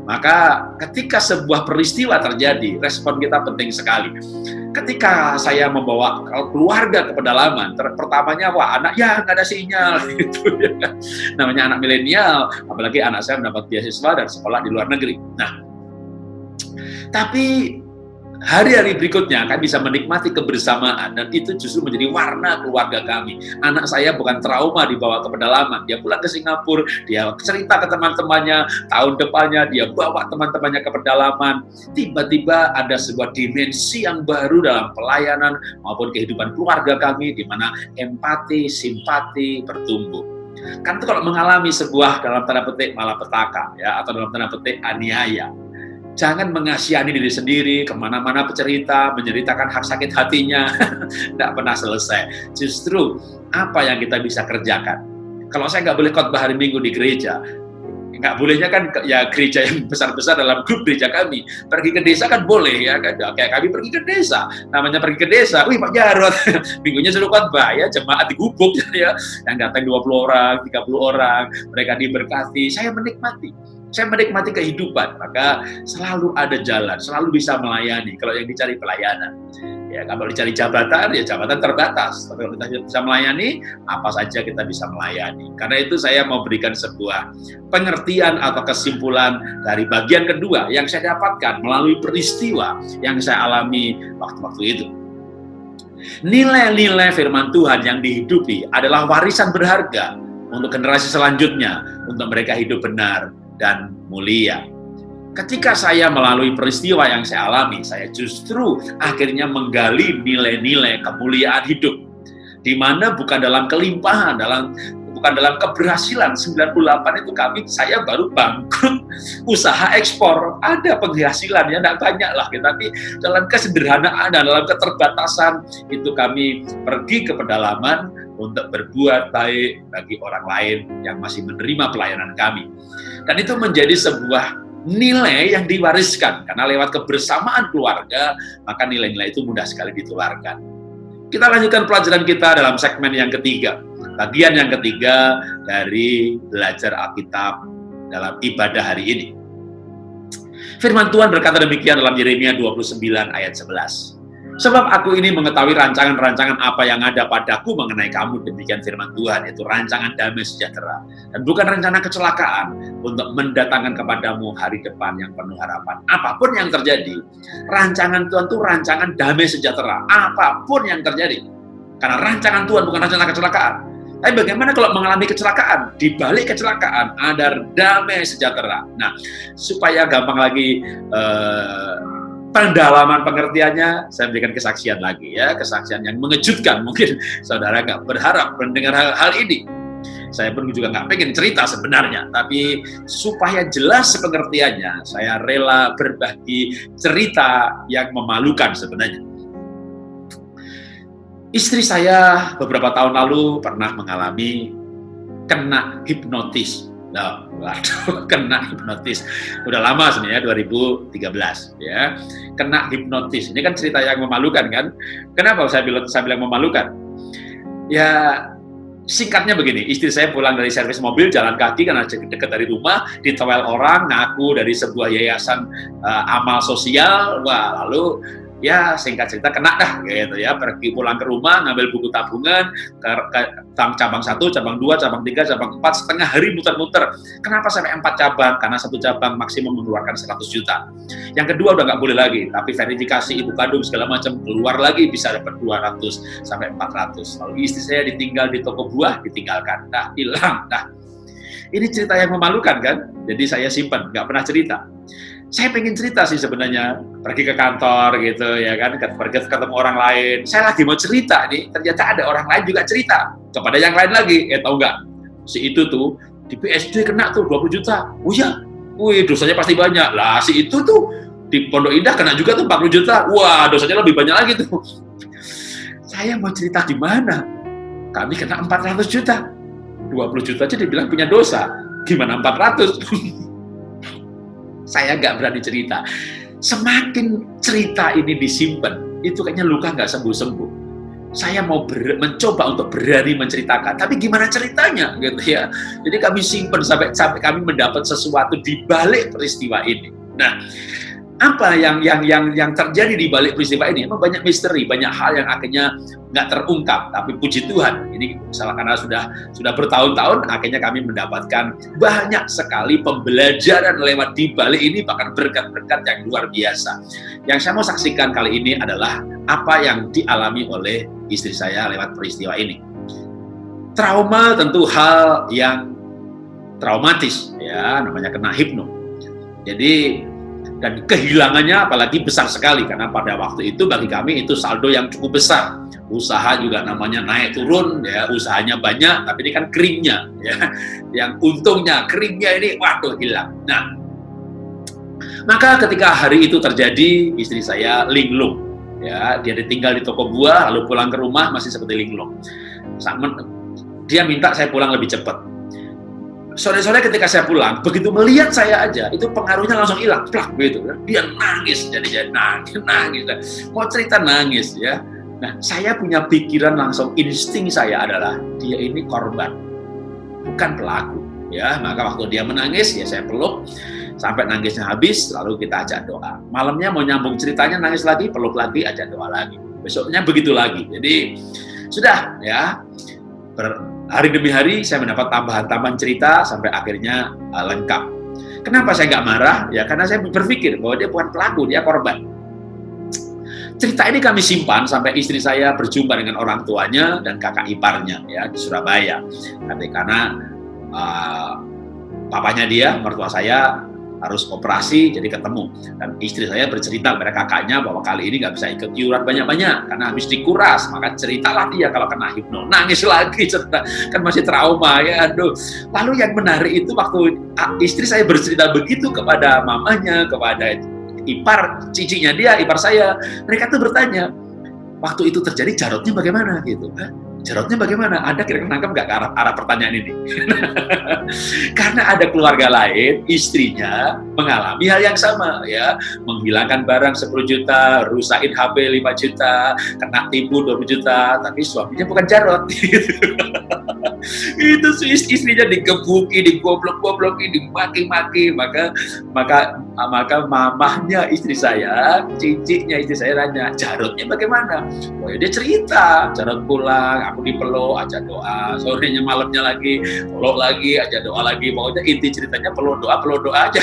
Maka ketika sebuah peristiwa terjadi, respon kita penting sekali. Ketika saya membawa keluarga ke pedalaman, pertamanya anak nggak ada sinyal, gitu ya. Namanya anak milenial, apalagi anak saya mendapat beasiswa dan sekolah di luar negeri. Nah, tapi hari-hari berikutnya kami bisa menikmati kebersamaan dan itu justru menjadi warna keluarga kami. Anak saya bukan trauma dibawa ke pedalaman, dia pulang ke Singapura, dia cerita ke teman-temannya, tahun depannya dia bawa teman-temannya ke pedalaman. Tiba-tiba ada sebuah dimensi yang baru dalam pelayanan maupun kehidupan keluarga kami di mana empati, simpati bertumbuh. Kan itu kalau mengalami sebuah dalam tanda petik malapetaka, ya, atau dalam tanda petik aniaya, jangan mengasihani diri sendiri, kemana-mana bercerita, menceritakan hak sakit hatinya, tidak pernah selesai. Justru, apa yang kita bisa kerjakan? Kalau saya nggak boleh khotbah hari Minggu di gereja, nggak bolehnya kan ya gereja yang besar-besar dalam grup gereja kami. Pergi ke desa kan boleh, ya kan? Kayak kami pergi ke desa. Namanya pergi ke desa, Pak Jarot, minggunya suruh khotbah, ya, jemaat digubuk, ya. Yang datang 20 orang, 30 orang, mereka diberkati, saya menikmati. Saya menikmati kehidupan, maka selalu ada jalan, selalu bisa melayani. Kalau yang dicari pelayanan, ya kalau dicari jabatan, ya jabatan terbatas. Tapi kalau kita bisa melayani, apa saja kita bisa melayani. Karena itu saya mau berikan sebuah pengertian atau kesimpulan dari bagian kedua yang saya dapatkan melalui peristiwa yang saya alami waktu-waktu itu. Nilai-nilai firman Tuhan yang dihidupi adalah warisan berharga untuk generasi selanjutnya, untuk mereka hidup benar dan mulia. Ketika saya melalui peristiwa yang saya alami, saya justru akhirnya menggali nilai-nilai kemuliaan hidup, di mana bukan dalam kelimpahan, bukan dalam keberhasilan. 98 itu saya baru bangkrut usaha ekspor. Ada penghasilan ya, tidak banyak lah, tapi dalam kesederhanaan dan dalam keterbatasan itu kami pergi ke pedalaman untuk berbuat baik bagi orang lain yang masih menerima pelayanan kami. Dan itu menjadi sebuah nilai yang diwariskan, karena lewat kebersamaan keluarga, maka nilai-nilai itu mudah sekali ditularkan. Kita lanjutkan pelajaran kita dalam segmen yang ketiga. Bagian yang ketiga dari belajar Alkitab dalam ibadah hari ini. Firman Tuhan berkata demikian dalam Yeremia 29 ayat 11. Sebab aku ini mengetahui rancangan-rancangan apa yang ada padaku mengenai kamu, demikian firman Tuhan, yaitu rancangan damai sejahtera. Dan bukan rencana kecelakaan, untuk mendatangkan kepadamu hari depan yang penuh harapan. Apapun yang terjadi, rancangan Tuhan itu rancangan damai sejahtera. Apapun yang terjadi. Karena rancangan Tuhan bukan rencana kecelakaan. Tapi bagaimana kalau mengalami kecelakaan? Di balik kecelakaan ada damai sejahtera. Nah, supaya gampang lagi pendalaman pengertiannya, saya berikan kesaksian lagi ya, kesaksian yang mengejutkan. Mungkin saudara nggak berharap mendengar hal ini. Saya pun juga nggak pengen cerita sebenarnya, tapi supaya jelas pengertiannya, saya rela berbagi cerita yang memalukan sebenarnya. Istri saya beberapa tahun lalu pernah mengalami kena hipnotis. Nah, waduh, kena hipnotis. Udah lama sebenarnya, 2013 ya. Kena hipnotis. Ini kan cerita yang memalukan kan? Kenapa saya bilang memalukan? Ya, singkatnya begini, istri saya pulang dari servis mobil jalan kaki karena dekat dari rumah, ditewel orang ngaku dari sebuah yayasan amal sosial. Wah, lalu ya singkat cerita kena dah gitu ya, pergi pulang ke rumah ngambil buku tabungan ke cabang 1, cabang 2, cabang 3, cabang 4, setengah hari muter-muter. Kenapa sampai 4 cabang? Karena satu cabang maksimum mengeluarkan 100 juta. Yang kedua udah nggak boleh lagi, tapi verifikasi ibu kandung segala macam keluar lagi bisa dapat 200 sampai 400. Lalu istri saya ditinggal di toko buah, ditinggalkan, dah hilang, dah. Ini cerita yang memalukan kan? Jadi saya simpan, nggak pernah cerita. Saya pengen cerita sih sebenarnya, pergi ke kantor gitu ya kan, pergi ketemu orang lain. Saya lagi mau cerita nih, ternyata ada orang lain juga cerita kepada yang lain lagi. Tahu nggak? Si itu tuh di PSD kena tuh 20 juta. Oh ya, wih dosanya pasti banyak. Lah si itu tuh di Pondok Indah kena juga tuh 40 juta. Wah dosanya lebih banyak lagi tuh. Saya mau cerita di mana? Kami kena 400 juta. 20 juta aja dibilang punya dosa. Gimana 400? Saya nggak berani cerita. Semakin cerita ini disimpan, itu kayaknya luka nggak sembuh-sembuh. Saya mau mencoba untuk berani menceritakan, tapi gimana ceritanya, gitu ya. Jadi kami simpan sampai kami mendapat sesuatu di balik peristiwa ini. Nah, apa yang terjadi di balik peristiwa ini? Emang banyak misteri, banyak hal yang akhirnya nggak terungkap. Tapi puji Tuhan, ini misalnya karena sudah bertahun-tahun, akhirnya kami mendapatkan banyak sekali pembelajaran lewat di balik ini, bahkan berkat-berkat yang luar biasa. Yang saya mau saksikan kali ini adalah apa yang dialami oleh istri saya lewat peristiwa ini. Trauma tentu hal yang traumatis, ya, namanya kena hipno. Jadi dan kehilangannya apalagi besar sekali, karena pada waktu itu bagi kami itu saldo yang cukup besar. Usaha juga namanya naik turun, ya, usahanya banyak, tapi ini kan keringnya, ya. Yang untungnya keringnya ini waduh hilang. Nah, maka ketika hari itu terjadi, istri saya linglung, ya, dia ditinggal di toko buah, lalu pulang ke rumah masih seperti linglung. Dia minta saya pulang lebih cepat. Sore-sore ketika saya pulang, begitu melihat saya aja, itu pengaruhnya langsung hilang, plak begitu. Dia nangis, jadi nangis. Mau cerita nangis, ya. Nah, saya punya pikiran langsung, insting saya adalah dia ini korban, bukan pelaku, ya. Maka waktu dia menangis, ya saya peluk sampai nangisnya habis, lalu kita ajak doa. Malamnya mau nyambung ceritanya, nangis lagi, peluk lagi, ajak doa lagi. Besoknya begitu lagi. Jadi sudah, ya. Hari demi hari saya mendapat tambahan-tambahan cerita sampai akhirnya lengkap. Kenapa saya nggak marah? Ya karena saya berpikir bahwa dia bukan pelaku, dia korban. Cerita ini kami simpan sampai istri saya berjumpa dengan orang tuanya dan kakak iparnya ya di Surabaya. Karena papanya dia, mertua saya harus operasi, jadi ketemu. Dan istri saya bercerita kepada kakaknya bahwa kali ini nggak bisa ikut iuran banyak-banyak karena habis dikuras. Maka ceritalah dia kalau kena hipno, nangis lagi, cerita kan masih trauma ya. Aduh. Lalu yang menarik itu waktu istri saya bercerita begitu kepada mamanya, kepada ipar cicinya dia, ipar saya, mereka tuh bertanya, waktu itu terjadi Jarotnya bagaimana gitu? Jarotnya bagaimana? Anda kira-kira nangkep nggak ke arah pertanyaan ini? Karena ada keluarga lain, istrinya mengalami hal yang sama, ya, menghilangkan barang 10 juta, rusakin HP 5 juta, kena tipu 20 juta, tapi suaminya bukan Jarot. Itu istrinya digebuki, digoblok-gobloki, dimaki-maki, maka mamahnya istri saya, ciciknya istri saya tanya, Jarotnya bagaimana? Oh ya dia cerita, Jarot pulang, aku dipeluk, aja doa, sorenya malamnya lagi, peluk lagi, aja doa lagi, pokoknya inti ceritanya peluk doa aja.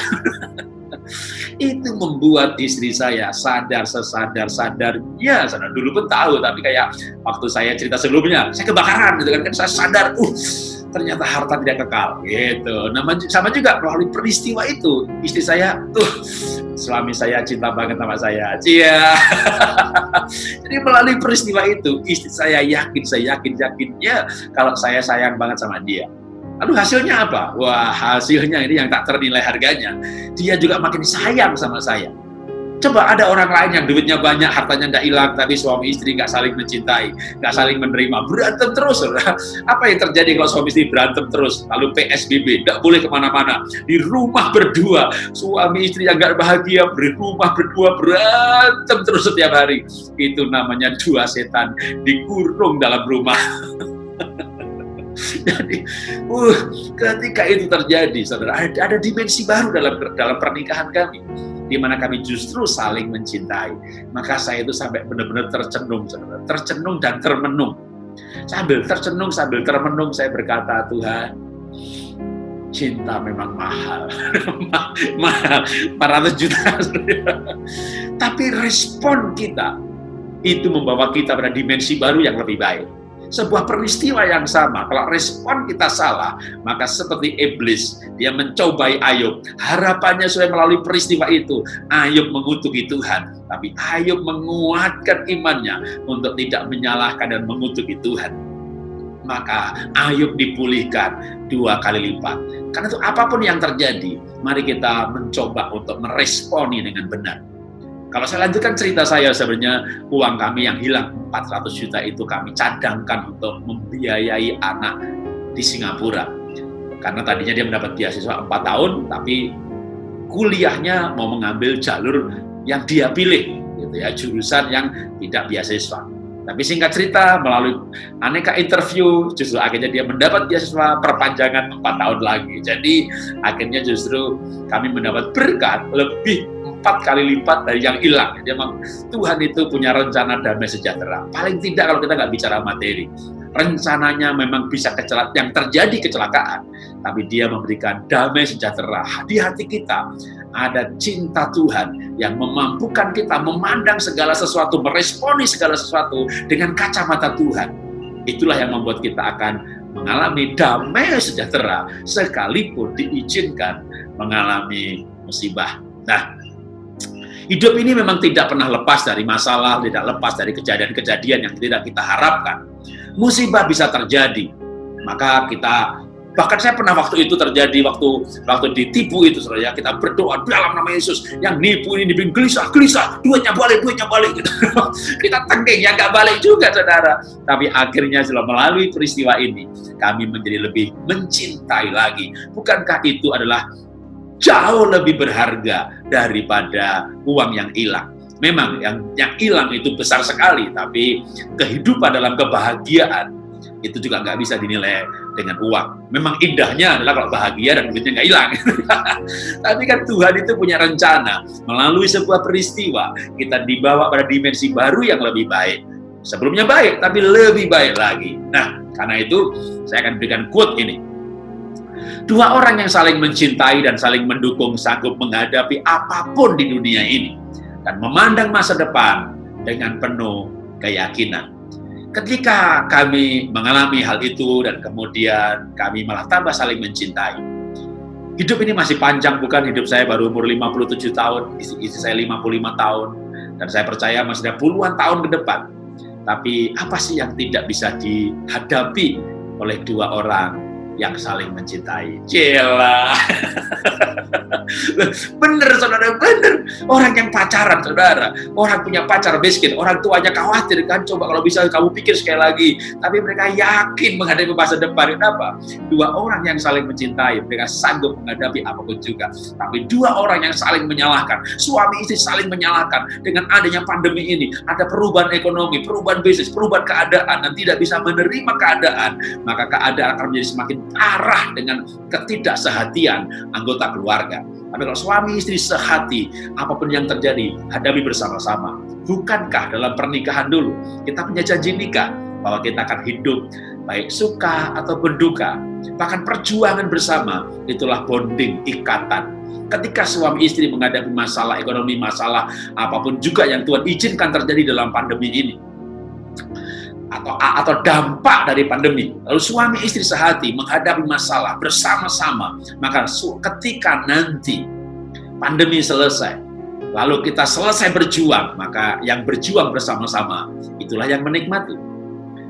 Itu membuat istri saya sadar sesadar-sadarnya, sadar dulu pun tahu, tapi kayak waktu saya cerita sebelumnya, saya kebakaran gitu kan saya sadar, ternyata harta tidak kekal gitu. Nah, sama juga melalui peristiwa itu, istri saya, suami saya cinta banget sama saya. Cia. Jadi melalui peristiwa itu, istri saya yakinnya kalau saya sayang banget sama dia. Lalu hasilnya apa? Wah, hasilnya ini yang tak ternilai harganya. Dia juga makin sayang sama saya. Coba ada orang lain yang duitnya banyak, hartanya nggak hilang, tapi suami istri nggak saling mencintai, nggak saling menerima, berantem terus. Apa yang terjadi kalau suami istri berantem terus? Lalu PSBB, nggak boleh kemana-mana, di rumah berdua, suami istri yang nggak bahagia, di rumah berdua berantem terus setiap hari. Itu namanya dua setan dikurung dalam rumah. Jadi, ketika itu terjadi, saudara, ada dimensi baru dalam pernikahan kami, di mana kami justru saling mencintai. Maka saya itu sampai benar-benar tercenung, saudara, tercenung dan termenung. Sambil tercenung, sambil termenung, saya berkata, Tuhan, cinta memang mahal, mahal, 400 juta. Tapi respon kita itu membawa kita pada dimensi baru yang lebih baik. Sebuah peristiwa yang sama, kalau respon kita salah, maka seperti iblis, dia mencobai Ayub. Harapannya supaya melalui peristiwa itu, Ayub mengutuki Tuhan. Tapi Ayub menguatkan imannya untuk tidak menyalahkan dan mengutuki Tuhan. Maka Ayub dipulihkan 2 kali lipat. Karena itu apapun yang terjadi, mari kita mencoba untuk meresponi dengan benar. Kalau saya lanjutkan cerita saya, sebenarnya uang kami yang hilang 400 juta itu kami cadangkan untuk membiayai anak di Singapura. Karena tadinya dia mendapat beasiswa 4 tahun, tapi kuliahnya mau mengambil jalur yang dia pilih, gitu ya, jurusan yang tidak beasiswa. Tapi singkat cerita, melalui aneka interview, justru akhirnya dia mendapat beasiswa perpanjangan 4 tahun lagi. Jadi akhirnya justru kami mendapat berkat lebih 4 kali lipat dari yang hilang. Jadi memang Tuhan itu punya rencana damai sejahtera. Paling tidak kalau kita nggak bicara materi, rencananya memang bisa yang terjadi kecelakaan, tapi Dia memberikan damai sejahtera di hati kita. Ada cinta Tuhan yang memampukan kita memandang segala sesuatu, meresponi segala sesuatu dengan kacamata Tuhan. Itulah yang membuat kita akan mengalami damai sejahtera sekalipun diizinkan mengalami musibah. Nah, hidup ini memang tidak pernah lepas dari masalah, tidak lepas dari kejadian-kejadian yang tidak kita harapkan. Musibah bisa terjadi, maka kita, bahkan saya pernah waktu itu terjadi, waktu ditipu itu, saudara, kita berdoa dalam nama Yesus, yang nipu ini dibikin gelisah, duitnya balik, gitu. Kita tengking, ya nggak balik juga, saudara. Tapi akhirnya setelah melalui peristiwa ini, kami menjadi lebih mencintai lagi. Bukankah itu adalah jauh lebih berharga daripada uang yang hilang? Memang yang hilang itu besar sekali, tapi kehidupan dalam kebahagiaan itu juga nggak bisa dinilai dengan uang. Memang indahnya adalah kalau bahagia dan duitnya nggak hilang. Tapi kan Tuhan itu punya rencana. Melalui sebuah peristiwa, kita dibawa pada dimensi baru yang lebih baik. Sebelumnya baik, tapi lebih baik lagi. Nah, karena itu saya akan berikan quote ini. 2 orang yang saling mencintai dan saling mendukung sanggup menghadapi apapun di dunia ini dan memandang masa depan dengan penuh keyakinan. Ketika kami mengalami hal itu dan kemudian kami malah tambah saling mencintai. Hidup ini masih panjang, bukan? Hidup saya baru umur 57 tahun, istri saya 55 tahun, dan saya percaya masih ada puluhan tahun ke depan. Tapi apa sih yang tidak bisa dihadapi oleh dua orang yang saling mencintai? Cila. Bener saudara, bener. Orang yang pacaran saudara, orang punya pacar miskin, orang tuanya khawatir kan, coba kalau bisa kamu pikir sekali lagi. Tapi mereka yakin menghadapi masa depan. Kenapa? Dua orang yang saling mencintai, mereka sanggup menghadapi apapun juga. Tapi dua orang yang saling menyalahkan, suami istri saling menyalahkan. Dengan adanya pandemi ini, ada perubahan ekonomi, perubahan bisnis, perubahan keadaan, dan tidak bisa menerima keadaan, maka keadaan akan menjadi semakin parah dengan ketidaksehatian anggota keluarga. Tapi kalau suami istri sehati, apapun yang terjadi, hadapi bersama-sama. Bukankah dalam pernikahan dulu, kita punya janji nikah, bahwa kita akan hidup, baik suka ataupun duka. Bahkan perjuangan bersama, itulah bonding, ikatan. Ketika suami istri menghadapi masalah ekonomi, masalah apapun juga yang Tuhan izinkan terjadi dalam pandemi ini, atau dampak dari pandemi, lalu suami istri sehati menghadapi masalah bersama-sama, maka ketika nanti pandemi selesai, lalu kita selesai berjuang, maka yang berjuang bersama-sama itulah yang menikmati.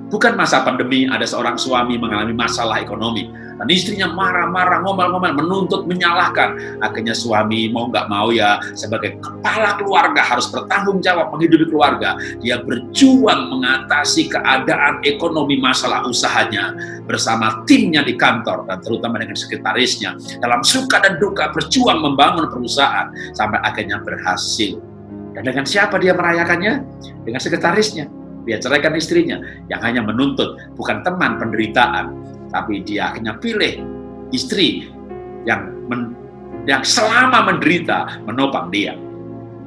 Bukan masa pandemi ada seorang suami mengalami masalah ekonomi dan istrinya marah-marah, ngomel-ngomel, menuntut, menyalahkan. Akhirnya suami mau nggak mau ya sebagai kepala keluarga harus bertanggung jawab menghidupi keluarga. Dia berjuang mengatasi keadaan ekonomi masalah usahanya bersama timnya di kantor dan terutama dengan sekretarisnya. Dalam suka dan duka berjuang membangun perusahaan sampai akhirnya berhasil. Dan dengan siapa dia merayakannya? Dengan sekretarisnya. Dia ceraikan istrinya yang hanya menuntut, bukan teman penderitaan, tapi dia akhirnya pilih istri yang selama menderita menopang dia.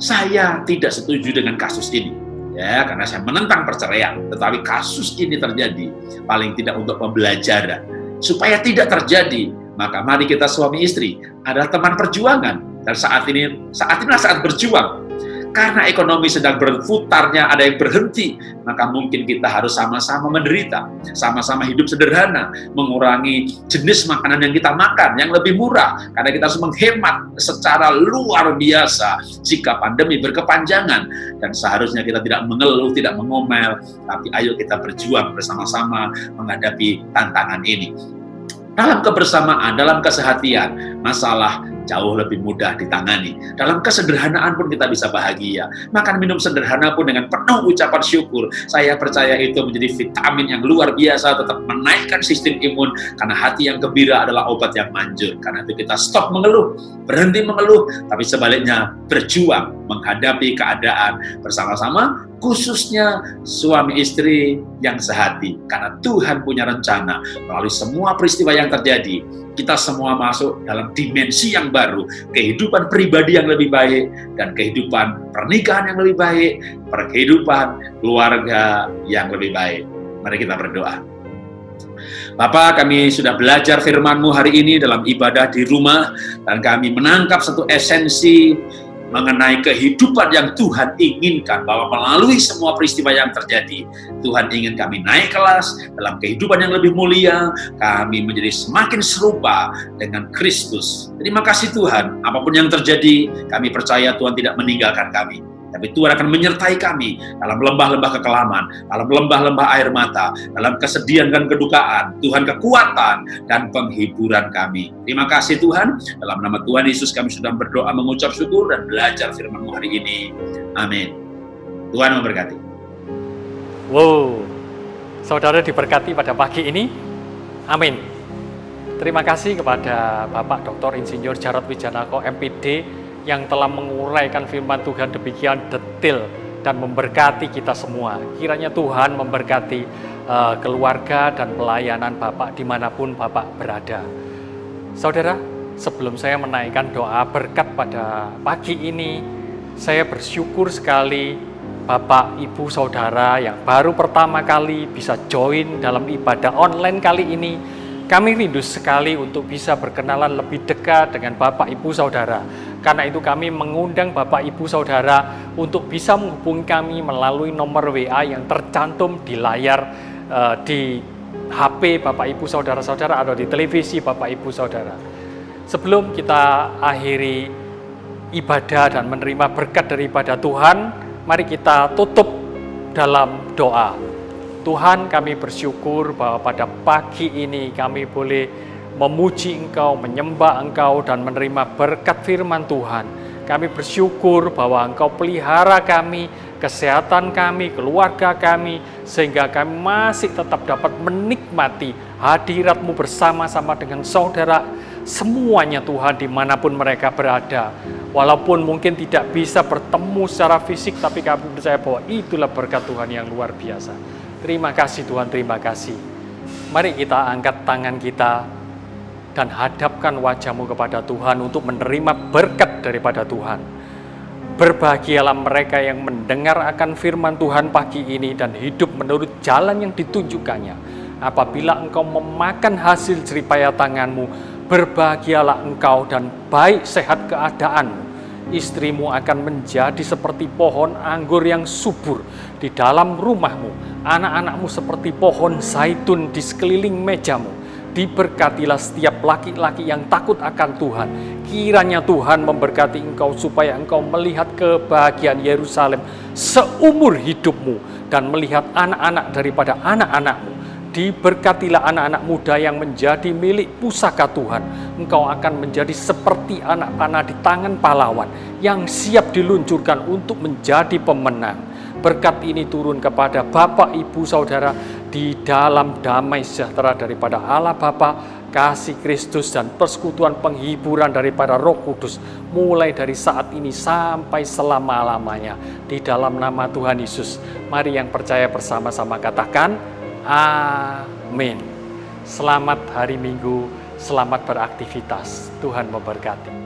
Saya tidak setuju dengan kasus ini, ya, karena saya menentang perceraian. Tetapi kasus ini terjadi paling tidak untuk pembelajaran supaya tidak terjadi. Maka mari kita suami istri adalah teman perjuangan, dan inilah saat berjuang. Karena ekonomi sedang berputarnya, ada yang berhenti, maka mungkin kita harus sama-sama menderita, sama-sama hidup sederhana, mengurangi jenis makanan yang kita makan, yang lebih murah, karena kita harus menghemat secara luar biasa jika pandemi berkepanjangan, dan seharusnya kita tidak mengeluh, tidak mengomel, tapi ayo kita berjuang bersama-sama menghadapi tantangan ini. Dalam kebersamaan, dalam kesehatian, masalah jauh lebih mudah ditangani. Dalam kesederhanaan pun kita bisa bahagia. Makan minum sederhana pun dengan penuh ucapan syukur. Saya percaya itu menjadi vitamin yang luar biasa, tetap menaikkan sistem imun, karena hati yang gembira adalah obat yang manjur. Karena itu kita stop mengeluh, berhenti mengeluh, tapi sebaliknya berjuang menghadapi keadaan bersama-sama, khususnya suami istri yang sehati. Karena Tuhan punya rencana melalui semua peristiwa yang terjadi. Kita semua masuk dalam dimensi yang baru, kehidupan pribadi yang lebih baik, dan kehidupan pernikahan yang lebih baik, kehidupan keluarga yang lebih baik. Mari kita berdoa. Bapa, kami sudah belajar firman-Mu hari ini dalam ibadah di rumah, dan kami menangkap satu esensi mengenai kehidupan yang Tuhan inginkan, bahwa melalui semua peristiwa yang terjadi, Tuhan ingin kami naik kelas dalam kehidupan yang lebih mulia, kami menjadi semakin serupa dengan Kristus. Terima kasih Tuhan, apapun yang terjadi, kami percaya Tuhan tidak meninggalkan kami. Tapi Tuhan akan menyertai kami dalam lembah-lembah kekelaman, dalam lembah-lembah air mata, dalam kesedihan dan kedukaan. Tuhan kekuatan dan penghiburan kami. Terima kasih Tuhan. Dalam nama Tuhan Yesus kami sudah berdoa, mengucap syukur, dan belajar firman-Mu hari ini. Amin. Tuhan memberkati. Wow, saudara diberkati pada pagi ini. Amin. Terima kasih kepada Bapak Dr. Insinyur Jarod Wijanarko, MPD, yang telah menguraikan firman Tuhan demikian detail dan memberkati kita semua. Kiranya Tuhan memberkati keluarga dan pelayanan Bapak dimanapun Bapak berada. Saudara, sebelum saya menaikkan doa berkat pada pagi ini, saya bersyukur sekali Bapak, Ibu, Saudara yang baru pertama kali bisa join dalam ibadah online kali ini. Kami rindu sekali untuk bisa berkenalan lebih dekat dengan Bapak, Ibu, Saudara. Karena itu kami mengundang Bapak Ibu Saudara untuk bisa menghubungi kami melalui nomor WA yang tercantum di layar di HP Bapak Ibu Saudara-saudara atau di televisi Bapak Ibu Saudara. Sebelum kita akhiri ibadah dan menerima berkat daripada Tuhan, mari kita tutup dalam doa. Tuhan, kami bersyukur bahwa pada pagi ini kami boleh memuji Engkau, menyembah Engkau, dan menerima berkat firman Tuhan. Kami bersyukur bahwa Engkau pelihara kami, kesehatan kami, keluarga kami, sehingga kami masih tetap dapat menikmati hadirat-Mu bersama-sama dengan saudara semuanya Tuhan, dimanapun mereka berada. Walaupun mungkin tidak bisa bertemu secara fisik, tapi kami percaya bahwa itulah berkat Tuhan yang luar biasa. Terima kasih Tuhan, terima kasih. Mari kita angkat tangan kita dan hadapkan wajah-Mu kepada Tuhan untuk menerima berkat daripada Tuhan. Berbahagialah mereka yang mendengar akan firman Tuhan pagi ini dan hidup menurut jalan yang ditunjukkannya. Apabila engkau memakan hasil jeripaya tangan-Mu, berbahagialah engkau dan baik sehat keadaanmu. Istrimu akan menjadi seperti pohon anggur yang subur di dalam rumahmu. Anak-anakmu seperti pohon zaitun di sekeliling mejamu. Diberkatilah setiap laki-laki yang takut akan Tuhan. Kiranya Tuhan memberkati engkau supaya engkau melihat kebahagiaan Yerusalem seumur hidupmu dan melihat anak-anak daripada anak-anakmu. Diberkatilah anak-anak muda yang menjadi milik pusaka Tuhan. Engkau akan menjadi seperti anak panah di tangan pahlawan yang siap diluncurkan untuk menjadi pemenang. Berkat ini turun kepada Bapak, Ibu, Saudara di dalam damai sejahtera daripada Allah Bapa, kasih Kristus dan persekutuan penghiburan daripada Roh Kudus mulai dari saat ini sampai selama-lamanya. Di dalam nama Tuhan Yesus, mari yang percaya bersama-sama katakan amin. Selamat hari Minggu, selamat beraktivitas. Tuhan memberkati.